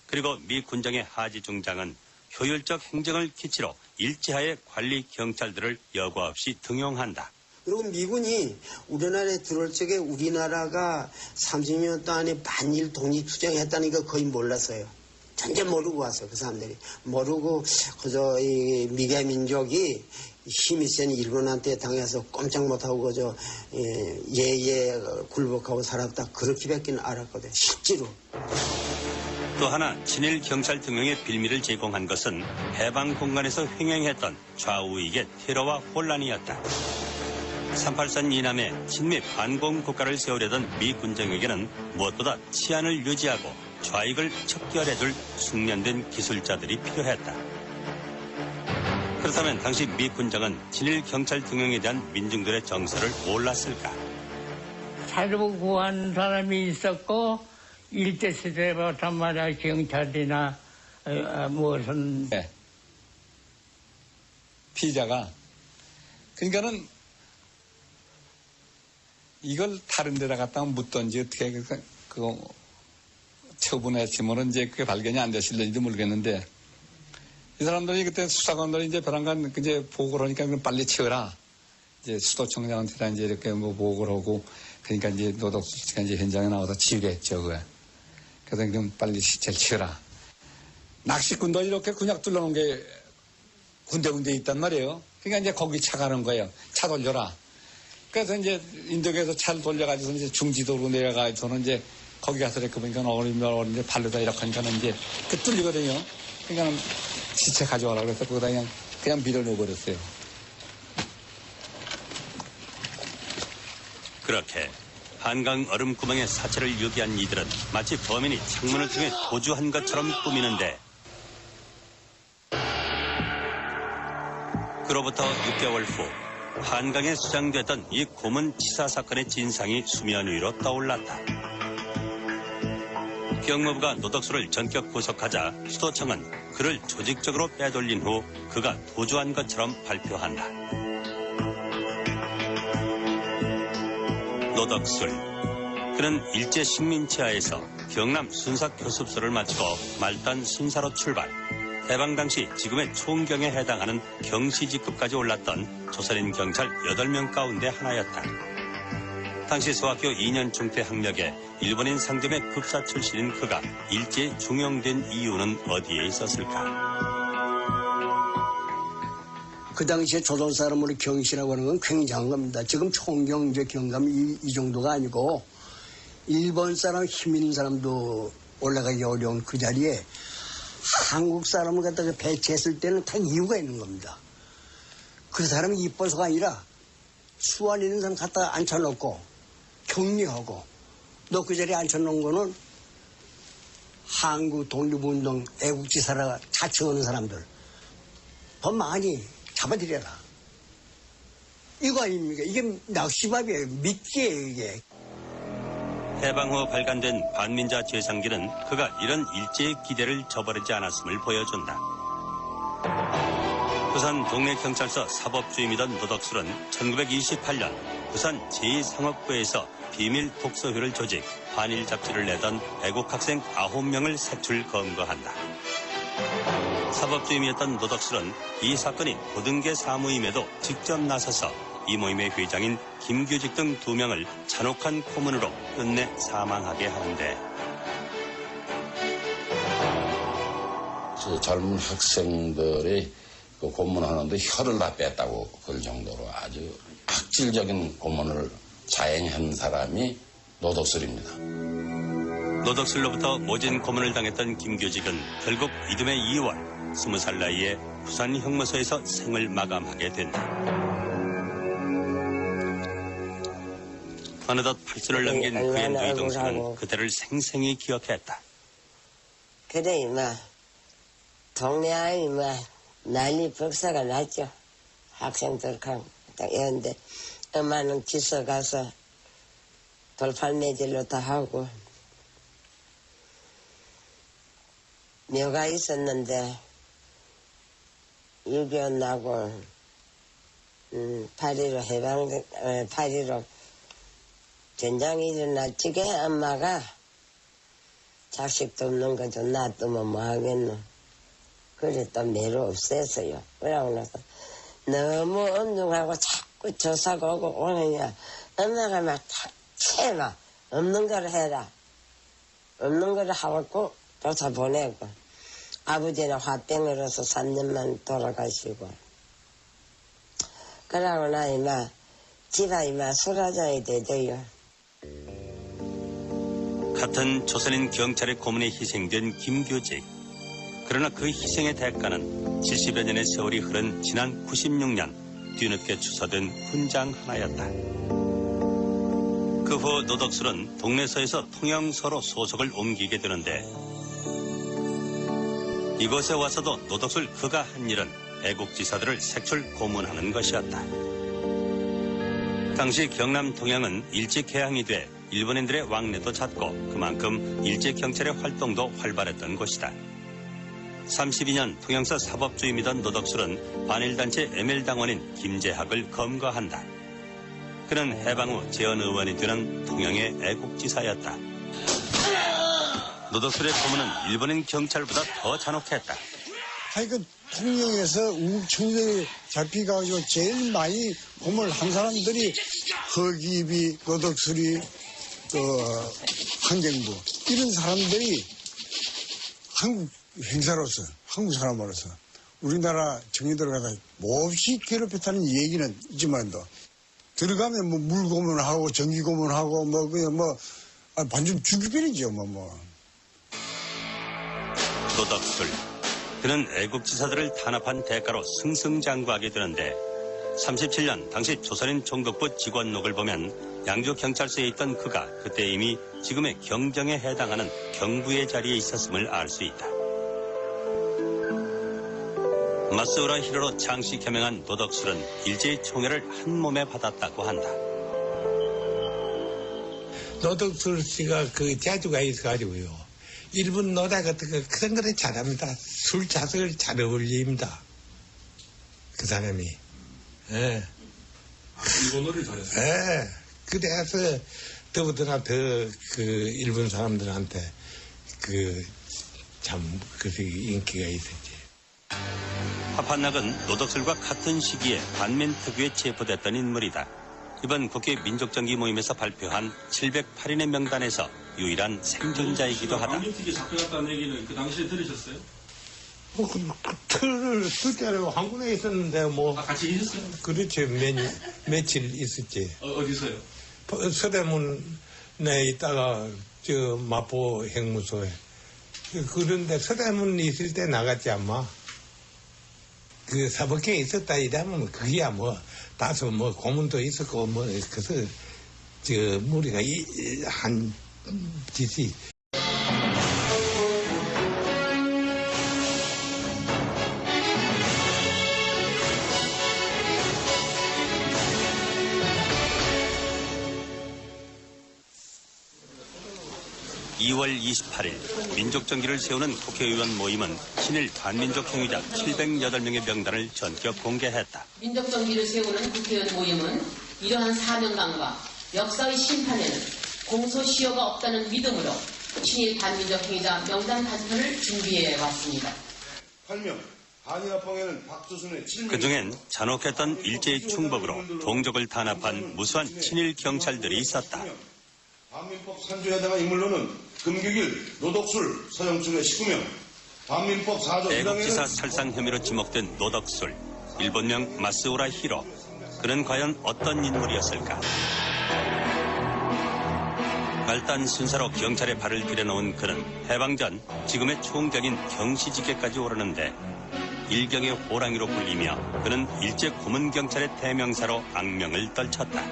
그리고 미 군정의 하지 중장은 효율적 행정을 기치로 일제하의 관리 경찰들을 여과 없이 등용한다. 그리고 미군이 우리나라에 들어올 적에 우리나라가 30년 동안에 반일 독립투쟁했다는 거 거의 몰랐어요. 전혀 모르고 왔어요. 그 사람들이. 모르고 그저 이 미개 민족이 힘이 센 일본한테 당해서 꼼짝 못하고 그저 예예 굴복하고 살았다. 그렇게밖에 알았거든요. 실제로. 또 하나 친일 경찰 등용의 빌미를 제공한 것은 해방 공간에서 횡행했던 좌우익의 테러와 혼란이었다. 38선 이남에 친미 반공 국가를 세우려던 미 군정에게는 무엇보다 치안을 유지하고 좌익을 척결해줄 숙련된 기술자들이 필요했다. 그렇다면 당시 미 군정은 친일 경찰 등용에 대한 민중들의 정서를 몰랐을까? 자주 구한 사람이 있었고 일제 시대부터 말이야 경찰이나 무엇은 네. 피의자가 그러니까는 이걸 다른 데다 갖다가 묻던지 어떻게 그거 처분했으면은 이제 그게 발견이 안 됐을는지도 모르겠는데 이 사람들이 그때 수사관들이 이제 벼랑간 이제 보고를 하니까 빨리 치워라. 이제 수도청장한테 이제 이렇게 뭐 보고를 하고 그러니까 이제 노덕수 씨가 이제 현장에 나와서 치우게 했죠, 그게. 그래서 그럼 빨리 시체를 치워라. 낚시꾼도 이렇게 그냥 뚫어놓은 게 군데군데 있단 말이에요. 그러니까 이제 거기 차 가는 거예요. 차 돌려라. 그래서 이제 인덕에서 차를 돌려가지고 이제 중지도로 내려가서는 이제 거기 가서 이렇게 보니까 어린이 발로다 이렇게 하니까는 이제 그 뚫리거든요. 그러니까 시체 가져와라 그래서 거기다 그냥 밀어넣어버렸어요. 그렇게 한강 얼음 구멍에 사체를 유기한 이들은 마치 범인이 창문을 통해 도주한 것처럼 꾸미는데 그로부터 6개월 후 한강에 수장됐던 이 고문 치사 사건의 진상이 수면 위로 떠올랐다. 경무부가 노덕수를 전격 구속하자 수도청은 그를 조직적으로 빼돌린 후 그가 도주한 것처럼 발표한다. 노덕술. 그는 일제 식민지하에서 경남 순삭교습소를 마치고 말단 순사로 출발. 해방 당시 지금의 총경에 해당하는 경시직급까지 올랐던 조선인 경찰 8명 가운데 하나였다. 당시 소학교 2년 중퇴 학력에 일본인 상점의 급사 출신인 그가 일제에 중용된 이유는 어디에 있었을까? 그 당시에 조선 사람으로 경시라고 하는 건 굉장한 겁니다. 지금 총경 경감 이 정도가 아니고 일본 사람 힘 있는 사람도 올라가기 어려운 그 자리에 한국 사람을 갖다가 배치했을 때는 다 이유가 있는 겁니다. 그 사람이 이뻐서가 아니라 수완 있는 사람 갖다가 앉혀놓고 격리하고 너 그 자리에 앉혀놓은 거는 한국 독립운동 애국지사라 자청하는 사람들 더 많이 잡아들여라. 이거 아닙니까? 이게 낚시밥이에요. 미끼예요, 이게. 해방 후 발간된 반민자 재상기는 그가 이런 일제의 기대를 저버리지 않았음을 보여준다. 부산 동래경찰서 사법주임이던 노덕술은 1928년 부산 제2상업부에서 비밀 독서회를 조직, 반일 잡지를 내던 애국학생 9명을 색출 검거한다. 사법주임이었던 노덕술은 이 사건이 고등계 사무임에도 직접 나서서 이 모임의 회장인 김규직 등 2명을 잔혹한 고문으로 끝내 사망하게 하는데 젊은 학생들이 그 고문하는데 혀를 다 뺐다고 그럴 정도로 아주 악질적인 고문을 자행한 사람이 노덕술입니다. 노덕술로부터 모진 고문을 당했던 김교직은 결국 이듬해 2월 20살 나이에 부산 형무소에서 생을 마감하게 된다. 어느덧 8수를 넘긴 그의 누이동생은 그대를 생생히 기억했다. 그래 이마 동네 아이 이마 난리 벅사가 났죠. 학생들하고 딱 이런데 엄마는 기서 가서 돌팔매질로 다 하고 묘가 있었는데 6.25 나고 8.15 전장이 일어났지게 엄마가 자식도 없는 거죠. 놔두면 뭐 하겠노. 그래 또 매로 없애서요. 그러고 나서 너무 엄중하고 자꾸 조사가 오고 오느냐 엄마가 막 채마 없는 걸 해라. 없는 걸 하고 조사 보내고 아버지는 화병으로서 3년만 돌아가시고 그러고 나 이마 집아 이마 술하자야 되대요. 같은 조선인 경찰의 고문에 희생된 김교직. 그러나 그 희생의 대가는 70여 년의 세월이 흐른 지난 96년 뒤늦게 추서된 훈장 하나였다. 그 후 노덕술은 동래서에서 통영서로 소속을 옮기게 되는데 이곳에 와서도 노덕술 그가 한 일은 애국지사들을 색출 고문하는 것이었다. 당시 경남 통영은 일제 개항이 돼 일본인들의 왕래도 잦고 그만큼 일제 경찰의 활동도 활발했던 곳이다. 32년 통영서 사법주임이던 노덕술은 반일단체 ML당원인 김재학을 검거한다. 그는 해방 후 재헌의원이 되는 통영의 애국지사였다. 노덕술의 고문은 일본인 경찰보다 더 잔혹했다. 하여간 통영에서 우청들이 잡혀가지고 제일 많이 고문을 한 사람들이 허기비, 노덕술이, 한경부 이런 사람들이 한국 행사로서 한국 사람으로서 우리나라 정의들 가다 몹시 괴롭혔다는 얘기는 있지만도 들어가면 뭐 물고문하고 전기고문하고 뭐 그냥 뭐 완전 죽이버리죠 뭐. 노덕술. 그는 애국지사들을 탄압한 대가로 승승장구하게 되는데 37년 당시 조선인 총독부 직원록을 보면 양주경찰서에 있던 그가 그때 이미 지금의 경정에 해당하는 경부의 자리에 있었음을 알 수 있다. 마스우라 히로로 창시 개명한 노덕술은 일제의 총애를 한 몸에 받았다고 한다. 노덕술 씨가 그 자주가 있어가지고요. 일본 노다 같은 거 그런 거를 잘합니다. 술 자석을 잘 어울립니다. 그 사람이. 예. 일본어를 잘했어요? 예. 그래서 더군다나 더 그 일본 사람들한테 참 인기가 있었지. 화판락은 노덕술과 같은 시기에 반민특위에 체포됐던 인물이다. 이번 국회 민족정기 모임에서 발표한 708인의 명단에서 유일한 생존자이기도 하다. 반민특위에 잡혀갔다는 얘기는 그 당시에 들으셨어요? 실제로 한국에 있었는데 뭐. 같이 계셨어요? 그렇지. 며칠 있었지. 어디서요? 서대문에 있다가 저 마포 행무소에. 그런데 서대문 있을 때 나갔지 아마. 그 사법계에 있었다 이러면 그게야 뭐 다소 뭐 고문도 있었고 뭐 그래서 저 머리가 한 짓이. (2월 28일) 민족정기를 세우는 국회의원 모임은 친일 반민족 행위자 708명의 명단을 전격 공개했다. 민족정기를 세우는 국회의원 모임은 이러한 사명감과 역사의 심판에는 공소시효가 없다는 믿음으로 친일 반민족 행위자 명단 발표를 준비해 왔습니다. 8명, 한일합방에는 박두순의 7명. 그중엔 잔혹했던 일제의 충복으로 동족을 탄압한 무수한 친일 경찰들이 있었다. 반민법 산조해당한 인물로는 금규길, 노덕술, 서영춘의 19명, 반민법 4조 애국지사 살상 혐의로 지목된 노덕술, 일본명 마스오라 히로. 그는 과연 어떤 인물이었을까? 말단 순사로 경찰에 발을 들여놓은 그는 해방 전 지금의 총경인 경시지계까지 오르는데 일경의 호랑이로 불리며 그는 일제 고문경찰의 대명사로 악명을 떨쳤다.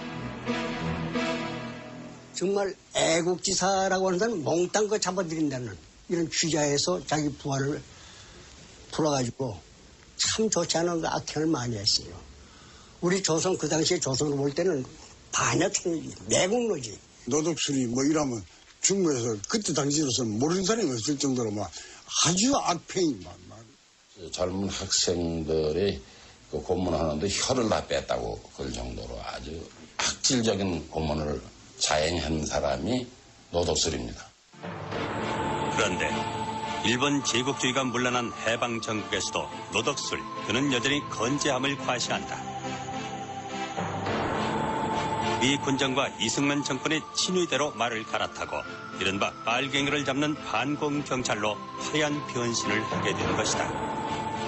정말 애국지사라고 하는 사람은 몽땅 거 잡아들인다는 이런 취자에서 자기 부하를 풀어가지고 참 좋지 않은 그 악행을 많이 했어요. 우리 조선, 그 당시에 조선을 볼 때는 반역행위지, 매국노지. 노덕술이 뭐 이러면 중국에서 그때 당시로서는 모르는 사람이 없을 정도로 막 아주 악행이 막. 젊은 학생들이 그 고문하는데 혀를 다 뺐다고 그럴 정도로 아주 악질적인 고문을 자행한 사람이 노덕술입니다. 그런데 일본 제국주의가 물러난 해방 전국에서도 노덕술, 그는 여전히 건재함을 과시한다. 미 군정과 이승만 정권의 친위대로 말을 갈아타고 이른바 빨갱이를 잡는 반공경찰로 화려한 변신을 하게 된 것이다.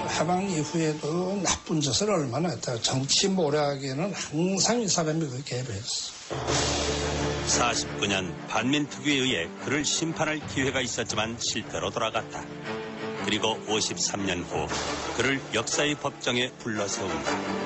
해방 이후에도 나쁜 짓을 얼마나 했다. 정치 모략에는 항상 이 사람이 그 개입했어. 49년 반민특위에 의해 그를 심판할 기회가 있었지만 실패로 돌아갔다. 그리고 53년 후 그를 역사의 법정에 불러세운다.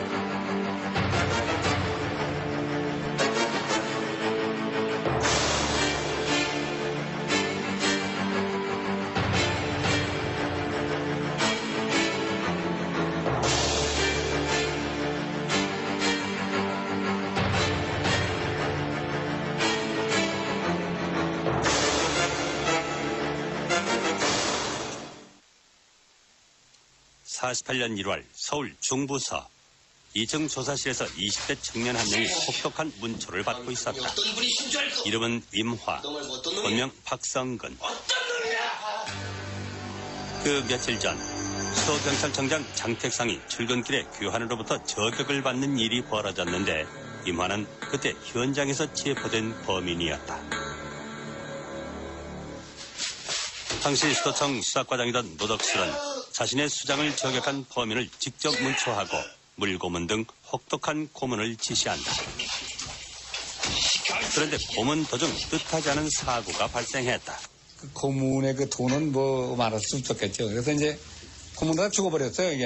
(48년 1월) 서울 중부서 2층 조사실에서 20대 청년 한 명이 혹독한 문초를 받고 있었다. 이름은 임화, 본명 박성근. 그 며칠 전 수도경찰청장 장택상이 출근길에 교환으로부터 저격을 받는 일이 벌어졌는데 임화는 그때 현장에서 체포된 범인이었다. 당시 수도청 수사과장이던 노덕술은 자신의 수장을 저격한 범인을 직접 문초하고 물고문 등 혹독한 고문을 지시한다. 그런데 고문 도중 뜻하지 않은 사고가 발생했다. 그 고문의 그 돈은 뭐 말할 수 없었겠죠. 그래서 이제 고문을 다 죽어버렸어요. 이게.